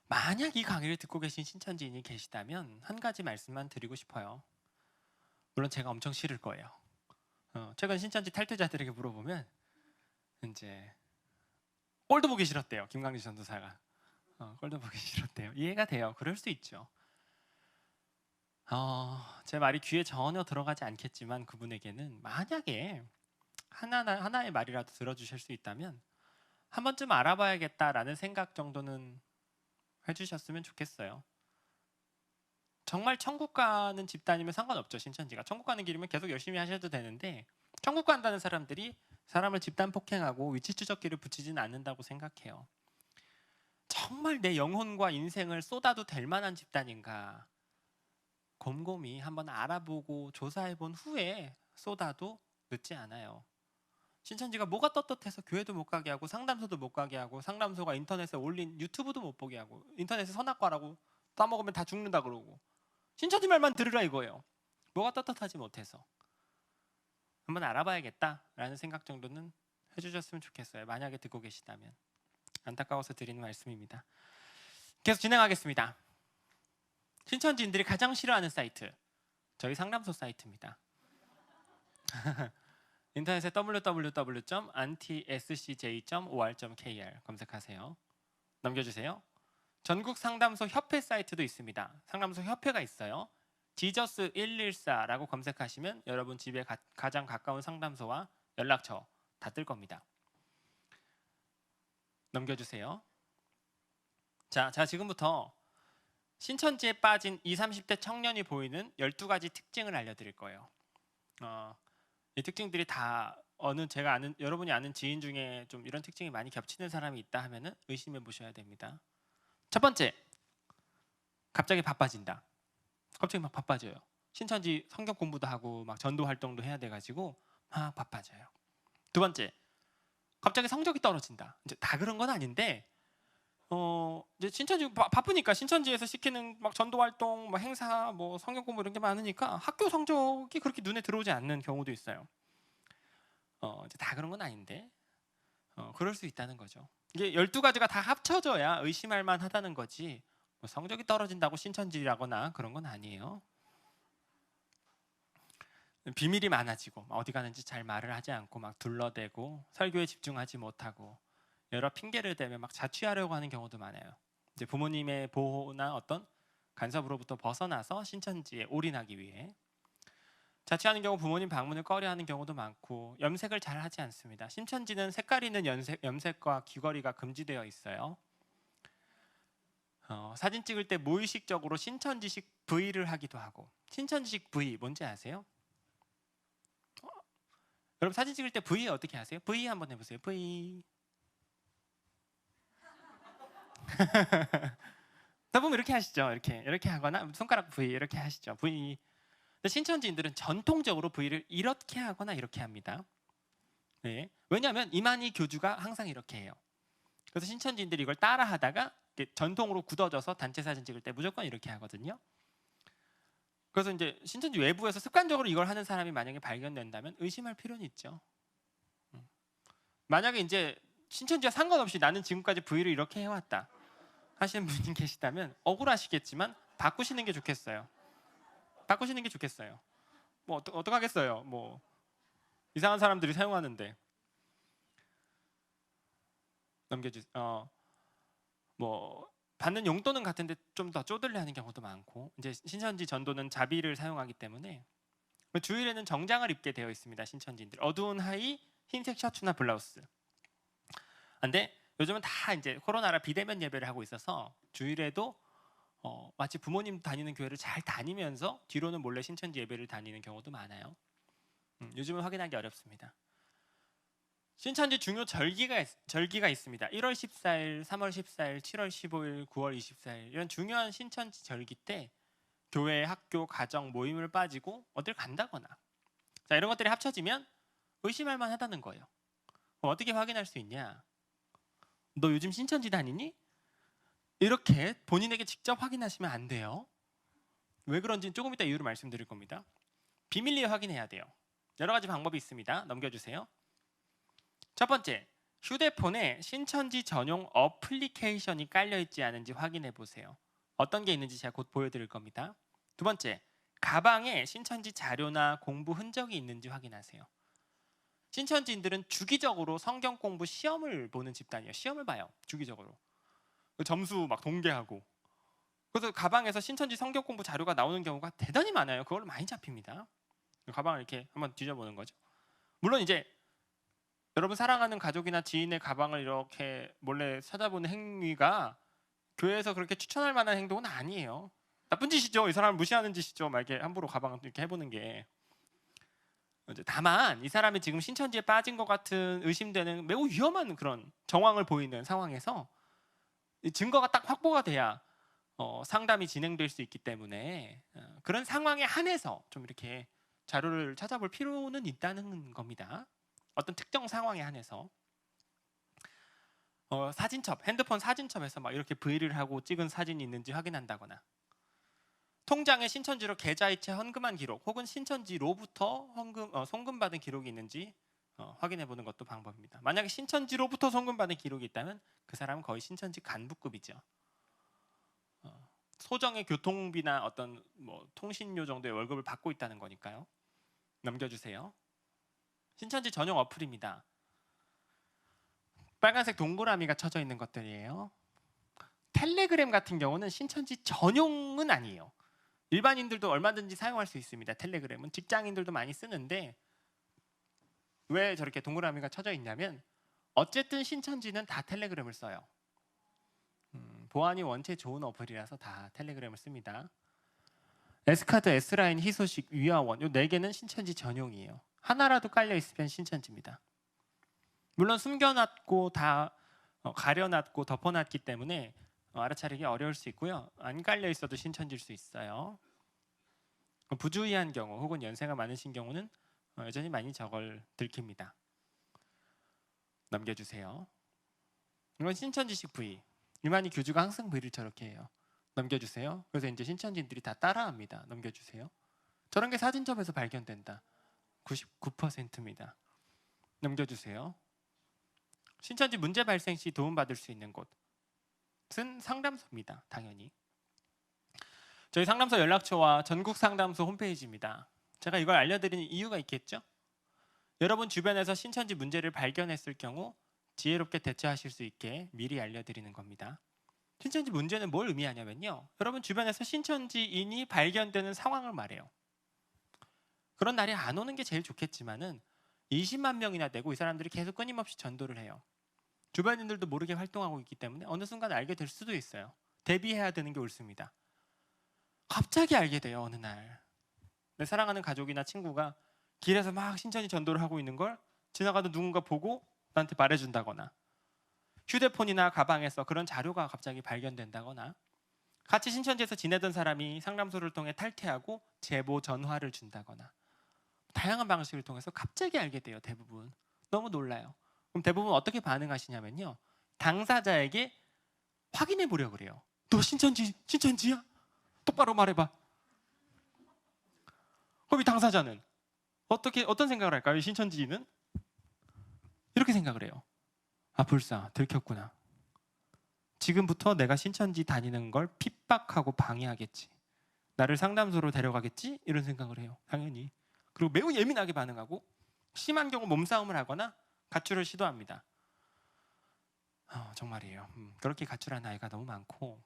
만약 이 강의를 듣고 계신 신천지인이 계시다면 한 가지 말씀만 드리고 싶어요. 물론 제가 엄청 싫을 거예요. 최근 신천지 탈퇴자들에게 물어보면 이제 꼴도 보기 싫었대요. 김광진 전도사가 꼴도 보기 싫었대요. 이해가 돼요. 그럴 수 있죠. 제 말이 귀에 전혀 들어가지 않겠지만 그분에게는 만약에 하나의 말이라도 들어주실 수 있다면 한 번쯤 알아봐야겠다라는 생각 정도는 해주셨으면 좋겠어요. 정말 천국 가는 집단이면 상관없죠. 신천지가 천국 가는 길이면 계속 열심히 하셔도 되는데 천국 간다는 사람들이 사람을 집단 폭행하고 위치 추적기를 붙이진 않는다고 생각해요. 정말 내 영혼과 인생을 쏟아도 될 만한 집단인가 곰곰이 한번 알아보고 조사해본 후에 쏟아도 늦지 않아요. 신천지가 뭐가 떳떳해서 교회도 못 가게 하고 상담소도 못 가게 하고 상담소가 인터넷에 올린 유튜브도 못 보게 하고 인터넷에 선악과라고 따먹으면 다 죽는다 그러고 신천지 말만 들으라 이거예요. 뭐가 떳떳하지 못해서 한번 알아봐야겠다라는 생각 정도는 해주셨으면 좋겠어요. 만약에 듣고 계시다면. 안타까워서 드리는 말씀입니다. 계속 진행하겠습니다. 신천지인들이 가장 싫어하는 사이트 저희 상담소 사이트입니다. 인터넷에 www.antiscj.or.kr 검색하세요. 넘겨주세요. 전국 상담소 협회 사이트도 있습니다. 상담소 협회가 있어요. 지저스 114라고 검색하시면 여러분 집에 가장 가까운 상담소와 연락처 다 뜰 겁니다. 넘겨주세요. 자, 지금부터 신천지에 빠진 20, 30대 청년이 보이는 12가지 특징을 알려드릴 거예요. 이 특징들이 다 제가 아는 여러분이 아는 지인 중에 좀 이런 특징이 많이 겹치는 사람이 있다 하면은 의심해 보셔야 됩니다. 첫 번째, 갑자기 바빠진다. 갑자기 막 바빠져요. 신천지 성경 공부도 하고 막 전도 활동도 해야 돼가지고 막 바빠져요. 두 번째, 갑자기 성적이 떨어진다. 이제 다 그런 건 아닌데, 이제 신천지 바쁘니까 신천지에서 시키는 막 전도 활동, 막 행사, 뭐 성경 공부 이런 게 많으니까 학교 성적이 그렇게 눈에 들어오지 않는 경우도 있어요. 이제 다 그런 건 아닌데, 그럴 수 있다는 거죠. 이게 12가지가 다 합쳐져야 의심할 만하다는 거지. 뭐 성적이 떨어진다고 신천지라거나 그런 건 아니에요. 비밀이 많아지고 어디 가는지 잘 말을 하지 않고 막 둘러대고 설교에 집중하지 못하고 여러 핑계를 대며 막 자취하려고 하는 경우도 많아요. 이제 부모님의 보호나 어떤 간섭으로부터 벗어나서 신천지에 올인하기 위해 자취하는 경우 부모님 방문을 꺼려하는 경우도 많고 염색을 잘 하지 않습니다. 신천지는 색깔 있는 염색과 귀걸이가 금지되어 있어요. 사진 찍을 때 무의식적으로 신천지식 V를 하기도 하고 신천지식 V 뭔지 아세요? 여러분 사진 찍을 때 V 어떻게 하세요? V 한번 해보세요. V. 대부분 이렇게 하시죠. 이렇게 하거나 손가락 V 이렇게 하시죠. V. 근데 신천지인들은 전통적으로 V를 이렇게 하거나 이렇게 합니다. 네. 왜냐하면 이만희 교주가 항상 이렇게 해요. 그래서 신천지인들이 이걸 따라하다가 전통으로 굳어져서 단체 사진 찍을 때 무조건 이렇게 하거든요. 그래서 이제 신천지 외부에서 습관적으로 이걸 하는 사람이 만약에 발견된다면 의심할 필요는 있죠. 만약에 이제 신천지와 상관없이 나는 지금까지 V를 이렇게 해왔다 하시는 분이 계시다면 억울하시겠지만 바꾸시는 게 좋겠어요. 바꾸시는 게 좋겠어요. 뭐 어떡하겠어요. 뭐 이상한 사람들이 사용하는데. 뭐 받는 용도는 같은데 좀 더 쪼들려 하는 경우도 많고, 이제 신천지 전도는 자비를 사용하기 때문에 주일에는 정장을 입게 되어 있습니다. 신천지인들 어두운 하의, 흰색 셔츠나 블라우스. 근데 요즘은 다 이제 코로나라 비대면 예배를 하고 있어서 주일에도 마치 부모님 다니는 교회를 잘 다니면서 뒤로는 몰래 신천지 예배를 다니는 경우도 많아요. 요즘은 확인하기 어렵습니다. 신천지 중요 절기가 있습니다. 1월 14일, 3월 14일, 7월 15일, 9월 24일 이런 중요한 신천지 절기 때 교회, 학교, 가정, 모임을 빠지고 어딜 간다거나, 자, 이런 것들이 합쳐지면 의심할 만하다는 거예요. 어떻게 확인할 수 있냐? 너 요즘 신천지 다니니? 이렇게 본인에게 직접 확인하시면 안 돼요. 왜 그런지는 조금 이따 이유를 말씀드릴 겁니다. 비밀리에 확인해야 돼요. 여러 가지 방법이 있습니다. 넘겨주세요. 첫 번째, 휴대폰에 신천지 전용 어플리케이션이 깔려있지 않은지 확인해 보세요. 어떤 게 있는지 제가 곧 보여드릴 겁니다. 두 번째, 가방에 신천지 자료나 공부 흔적이 있는지 확인하세요. 신천지인들은 주기적으로 성경 공부 시험을 보는 집단이에요. 시험을 봐요. 주기적으로. 점수 막 동계하고. 그래서 가방에서 신천지 성경 공부 자료가 나오는 경우가 대단히 많아요. 그걸로 많이 잡힙니다. 가방을 이렇게 한번 뒤져보는 거죠. 물론 이제 여러분 사랑하는 가족이나 지인의 가방을 이렇게 몰래 찾아보는 행위가 교회에서 그렇게 추천할 만한 행동은 아니에요. 나쁜 짓이죠. 이 사람을 무시하는 짓이죠. 막 이렇게 함부로 가방을 이렇게 해보는 게. 다만 이 사람이 지금 신천지에 빠진 것 같은 의심되는 매우 위험한 그런 정황을 보이는 상황에서 증거가 딱 확보가 돼야 상담이 진행될 수 있기 때문에 그런 상황에 한해서 좀 이렇게 자료를 찾아볼 필요는 있다는 겁니다. 어떤 특정 상황에 한해서. 사진첩, 핸드폰 사진첩에서 막 이렇게 V를 하고 찍은 사진이 있는지 확인한다거나, 통장에 신천지로 계좌이체 헌금한 기록 혹은 신천지로부터 송금받은 기록이 있는지 확인해 보는 것도 방법입니다. 만약에 신천지로부터 송금받은 기록이 있다면 그 사람은 거의 신천지 간부급이죠. 소정의 교통비나 어떤 뭐 통신료 정도의 월급을 받고 있다는 거니까요. 넘겨주세요. 신천지 전용 어플입니다. 빨간색 동그라미가 쳐져 있는 것들이에요. 텔레그램 같은 경우는 신천지 전용은 아니에요. 일반인들도 얼마든지 사용할 수 있습니다. 텔레그램은 직장인들도 많이 쓰는데, 왜 저렇게 동그라미가 쳐져 있냐면 어쨌든 신천지는 다 텔레그램을 써요. 보안이 원체 좋은 어플이라서 다 텔레그램을 습니다. S카드, S라인, 희소식, 위아원 이 4개는 신천지 전용이에요. 하나라도 깔려 있으면 신천지입니다. 물론 숨겨놨고 다 가려놨고 덮어놨기 때문에 알아차리기 어려울 수 있고요. 안 깔려 있어도 신천지일 수 있어요. 부주의한 경우 혹은 연세가 많으신 경우는 여전히 많이 저걸 들킵니다. 넘겨주세요. 이건 신천지식 V. 일반인 교주가 항상 V를 저렇게 해요. 넘겨주세요. 그래서 이제 신천지인들이 다 따라합니다. 넘겨주세요. 저런 게 사진첩에서 발견된다. 99%입니다. 넘겨주세요. 신천지 문제 발생 시 도움받을 수 있는 곳은 상담소입니다. 당연히. 저희 상담소 연락처와 전국 상담소 홈페이지입니다. 제가 이걸 알려드리는 이유가 있겠죠? 여러분 주변에서 신천지 문제를 발견했을 경우 지혜롭게 대처하실 수 있게 미리 알려드리는 겁니다. 신천지 문제는 뭘 의미하냐면요, 여러분 주변에서 신천지인이 발견되는 상황을 말해요. 그런 날이 안 오는 게 제일 좋겠지만은 20만 명이나 되고 이 사람들이 계속 끊임없이 전도를 해요. 주변인들도 모르게 활동하고 있기 때문에 어느 순간 알게 될 수도 있어요. 대비해야 되는 게 옳습니다. 갑자기 알게 돼요. 어느 날 내 사랑하는 가족이나 친구가 길에서 막 신천지 전도를 하고 있는 걸 지나가던 누군가 보고 나한테 말해준다거나, 휴대폰이나 가방에서 그런 자료가 갑자기 발견된다거나, 같이 신천지에서 지내던 사람이 상담소를 통해 탈퇴하고 제보 전화를 준다거나, 다양한 방식을 통해서 갑자기 알게 돼요. 대부분. 너무 놀라요. 그럼 대부분 어떻게 반응하시냐면요, 당사자에게 확인해 보려고 그래요. 너 신천지야? 똑바로 말해봐. 그럼 이 당사자는 어떤 생각을 할까요? 신천지인은 이렇게 생각을 해요. 아, 불사 들켰구나. 지금부터 내가 신천지 다니는 걸 핍박하고 방해하겠지. 나를 상담소로 데려가겠지? 이런 생각을 해요. 당연히. 그리고 매우 예민하게 반응하고 심한 경우 몸싸움을 하거나 가출을 시도합니다. 정말이에요. 그렇게 가출한 아이가 너무 많고,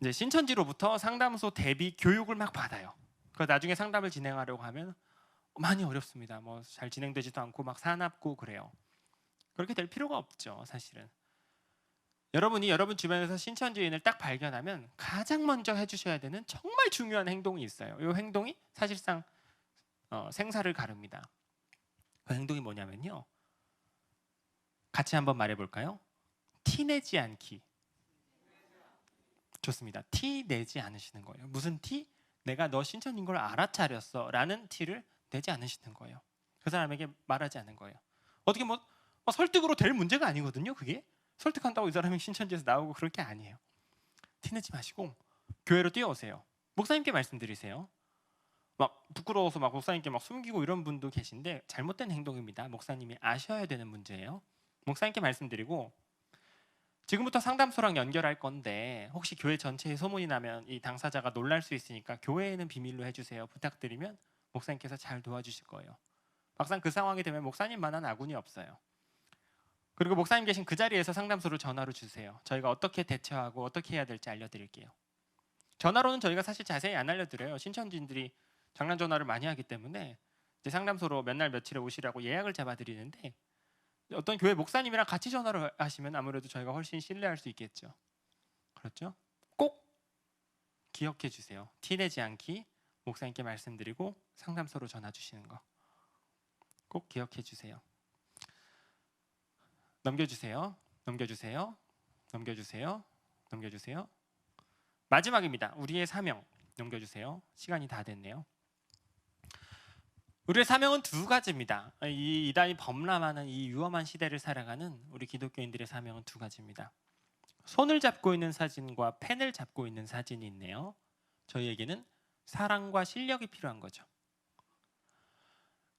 이제 신천지로부터 상담소 대비 교육을 막 받아요. 그 나중에 상담을 진행하려고 하면 많이 어렵습니다. 뭐 잘 진행되지도 않고 막 사납고 그래요. 그렇게 될 필요가 없죠, 사실은. 여러분이 여러분 주변에서 신천지인을 딱 발견하면 가장 먼저 해주셔야 되는 정말 중요한 행동이 있어요. 이 행동이 사실상 생사를 가릅니다. 그 행동이 뭐냐면요, 같이 한번 말해볼까요? 티 내지 않기. 좋습니다. 티 내지 않으시는 거예요. 무슨 티? 내가 너 신천인 걸 알아차렸어 라는 티를 내지 않으시는 거예요. 그 사람에게 말하지 않는 거예요. 어떻게 설득으로 될 문제가 아니거든요. 그게 설득한다고 이 사람이 신천지에서 나오고 그럴 게 아니에요. 티내지 마시고 교회로 뛰어오세요. 목사님께 말씀드리세요. 막 부끄러워서 막 목사님께 막 숨기고 이런 분도 계신데 잘못된 행동입니다. 목사님이 아셔야 되는 문제예요. 목사님께 말씀드리고, 지금부터 상담소랑 연결할 건데 혹시 교회 전체에 소문이 나면 이 당사자가 놀랄 수 있으니까 교회에는 비밀로 해주세요 부탁드리면 목사님께서 잘 도와주실 거예요. 막상 그 상황이 되면 목사님만한 아군이 없어요. 그리고 목사님 계신 그 자리에서 상담소로 전화로 주세요. 저희가 어떻게 대처하고 어떻게 해야 될지 알려드릴게요. 전화로는 저희가 사실 자세히 안 알려드려요. 신천지인들이 장난 전화를 많이 하기 때문에 이제 상담소로 몇 날 며칠에 오시라고 예약을 잡아드리는데, 어떤 교회 목사님이랑 같이 전화를 하시면 아무래도 저희가 훨씬 신뢰할 수 있겠죠. 그렇죠? 꼭 기억해 주세요. 티내지 않기, 목사님께 말씀드리고 상담소로 전화 주시는 거 꼭 기억해 주세요. 넘겨주세요. 넘겨주세요. 넘겨주세요. 넘겨주세요. 마지막입니다. 우리의 사명 넘겨주세요. 시간이 다 됐네요. 우리의 사명은 두 가지입니다. 이 이단이 범람하는 이 위험한 시대를 살아가는 우리 기독교인들의 사명은 두 가지입니다. 손을 잡고 있는 사진과 펜을 잡고 있는 사진이 있네요. 저희에게는 사랑과 실력이 필요한 거죠.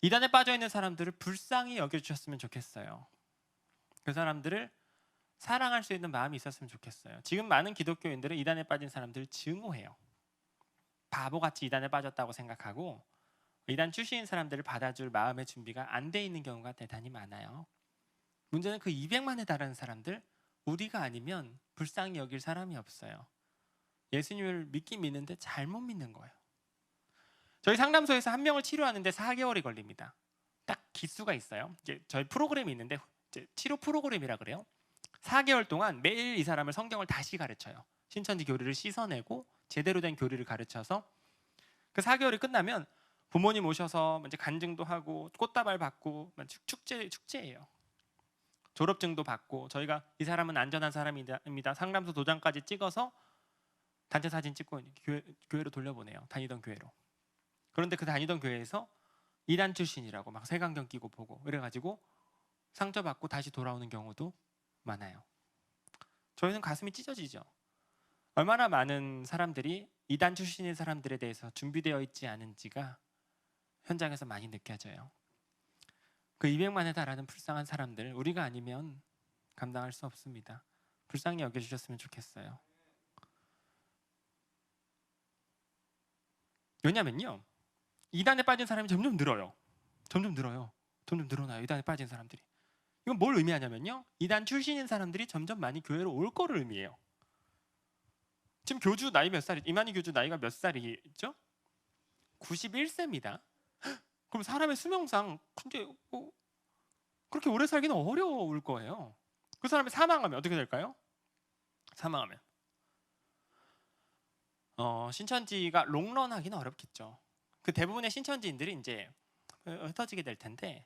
이단에 빠져 있는 사람들을 불쌍히 여겨주셨으면 좋겠어요. 그 사람들을 사랑할 수 있는 마음이 있었으면 좋겠어요. 지금 많은 기독교인들은 이단에 빠진 사람들을 증오해요. 바보같이 이단에 빠졌다고 생각하고 이단 출신인 사람들을 받아줄 마음의 준비가 안 돼 있는 경우가 대단히 많아요. 문제는 그 200만에 달하는 사람들, 우리가 아니면 불쌍히 여길 사람이 없어요. 예수님을 믿긴 믿는데 잘못 믿는 거예요. 저희 상담소에서 한 명을 치료하는데 4개월이 걸립니다. 딱 기수가 있어요. 이제 저희 프로그램이 있는데 이제 치료 프로그램이라 그래요. 4개월 동안 매일 이 사람을 성경을 다시 가르쳐요. 신천지 교리를 씻어내고 제대로 된 교리를 가르쳐서 그 4개월이 끝나면 부모님 오셔서 이제 간증도 하고 꽃다발 받고 축제예요. 졸업증도 받고, 저희가 이 사람은 안전한 사람입니다 상담소 도장까지 찍어서 단체 사진 찍고 교회로 돌려보내요. 다니던 교회로. 그런데 그 다니던 교회에서 이단 출신이라고 막 색안경 끼고 보고 이래가지고 상처받고 다시 돌아오는 경우도 많아요. 저희는 가슴이 찢어지죠. 얼마나 많은 사람들이 이단 출신인 사람들에 대해서 준비되어 있지 않은지가 현장에서 많이 느껴져요. 그 200만에 달하는 불쌍한 사람들, 우리가 아니면 감당할 수 없습니다. 불쌍히 여겨주셨으면 좋겠어요. 왜냐면요, 이단에 빠진 사람이 점점 늘어요. 점점 늘어나요. 이단에 빠진 사람들이. 이건 뭘 의미하냐면요, 이단 출신인 사람들이 점점 많이 교회로 올 거를 의미해요. 지금 교주 나이 몇 살이죠? 이만희 교주 나이가 몇 살이죠? 91세입니다. 그럼 사람의 수명상 근데 그렇게 오래 살기는 어려울 거예요. 그 사람이 사망하면 어떻게 될까요? 사망하면 신천지가 롱런하기는 어렵겠죠. 그 대부분의 신천지인들이 이제 흩어지게 될 텐데,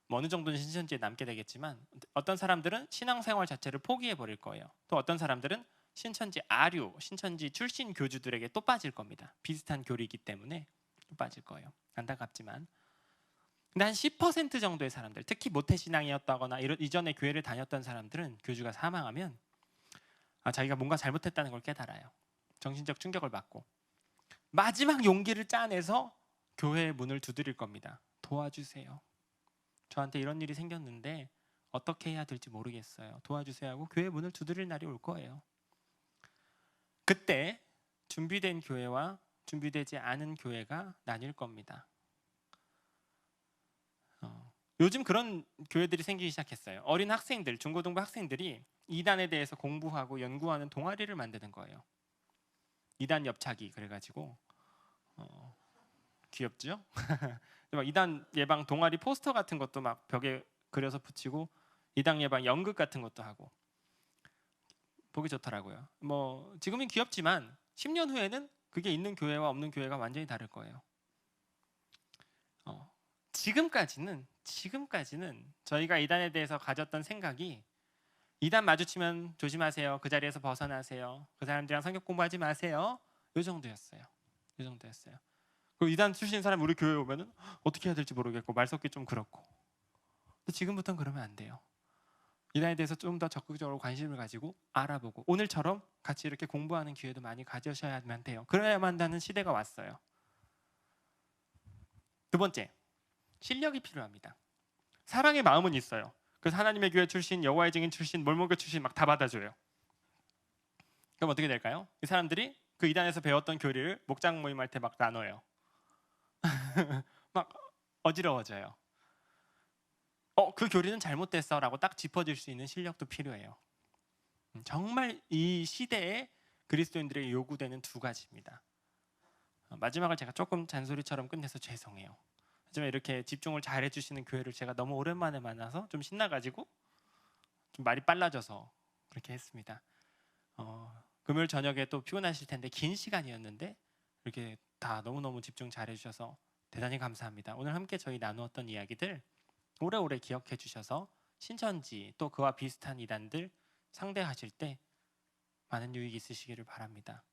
뭐 어느 정도는 신천지에 남게 되겠지만 어떤 사람들은 신앙생활 자체를 포기해 버릴 거예요. 또 어떤 사람들은 신천지 아류, 신천지 출신 교주들에게 또 빠질 겁니다. 비슷한 교리이기 때문에 또 빠질 거예요. 안타깝지만. 근데 한 10% 정도의 사람들, 특히 모태신앙이었다거나 이전에 교회를 다녔던 사람들은 교주가 사망하면 자기가 뭔가 잘못했다는 걸 깨달아요. 정신적 충격을 받고 마지막 용기를 짜내서 교회의 문을 두드릴 겁니다. 도와주세요. 저한테 이런 일이 생겼는데 어떻게 해야 될지 모르겠어요. 도와주세요 하고 교회 문을 두드릴 날이 올 거예요. 그때 준비된 교회와 준비되지 않은 교회가 나뉠 겁니다. 요즘 그런 교회들이 생기기 시작했어요. 어린 학생들, 중고등부 학생들이 이단에 대해서 공부하고 연구하는 동아리를 만드는 거예요. 이단 옆차기 그래가지고 귀엽죠? 막 이단 예방 동아리 포스터 같은 것도 막 벽에 그려서 붙이고 이단 예방 연극 같은 것도 하고 보기 좋더라고요. 뭐 지금은 귀엽지만 10년 후에는 그게 있는 교회와 없는 교회가 완전히 다를 거예요. 지금까지는 저희가 이단에 대해서 가졌던 생각이 이단 마주치면 조심하세요. 그 자리에서 벗어나세요. 그 사람들이랑 성경 공부하지 마세요. 요 정도였어요. 그리고 이단 출신 사람 우리 교회에 오면은 어떻게 해야 될지 모르겠고 말 섞기 좀 그렇고. 근데 지금부터는 그러면 안 돼요. 이단에 대해서 좀 더 적극적으로 관심을 가지고 알아보고 오늘처럼 같이 이렇게 공부하는 기회도 많이 가져셔야만 돼요. 그래야만 하는 시대가 왔어요. 두 번째, 실력이 필요합니다. 사랑의 마음은 있어요. 그래서 하나님의 교회 출신, 여호와의 증인 출신, 몰몬교 출신 막 다 받아줘요. 그럼 어떻게 될까요? 이 사람들이 그 이단에서 배웠던 교리를 목장 모임할 때 막 나눠요. 막 어지러워져요. 그 교리는 잘못됐어 라고 딱 짚어줄 수 있는 실력도 필요해요. 정말 이 시대에 그리스도인들에게 요구되는 두 가지입니다. 마지막을 제가 조금 잔소리처럼 끝내서 죄송해요. 하지만 이렇게 집중을 잘 해주시는 교회를 제가 너무 오랜만에 만나서 좀 신나가지고 좀 말이 빨라져서 그렇게 했습니다. 금요일 저녁에 또 피곤하실 텐데 긴 시간이었는데 이렇게 다 너무너무 집중 잘 해주셔서 대단히 감사합니다. 오늘 함께 저희 나누었던 이야기들 오래오래 기억해 주셔서 신천지 또 그와 비슷한 이단들 상대하실 때 많은 유익 있으시기를 바랍니다.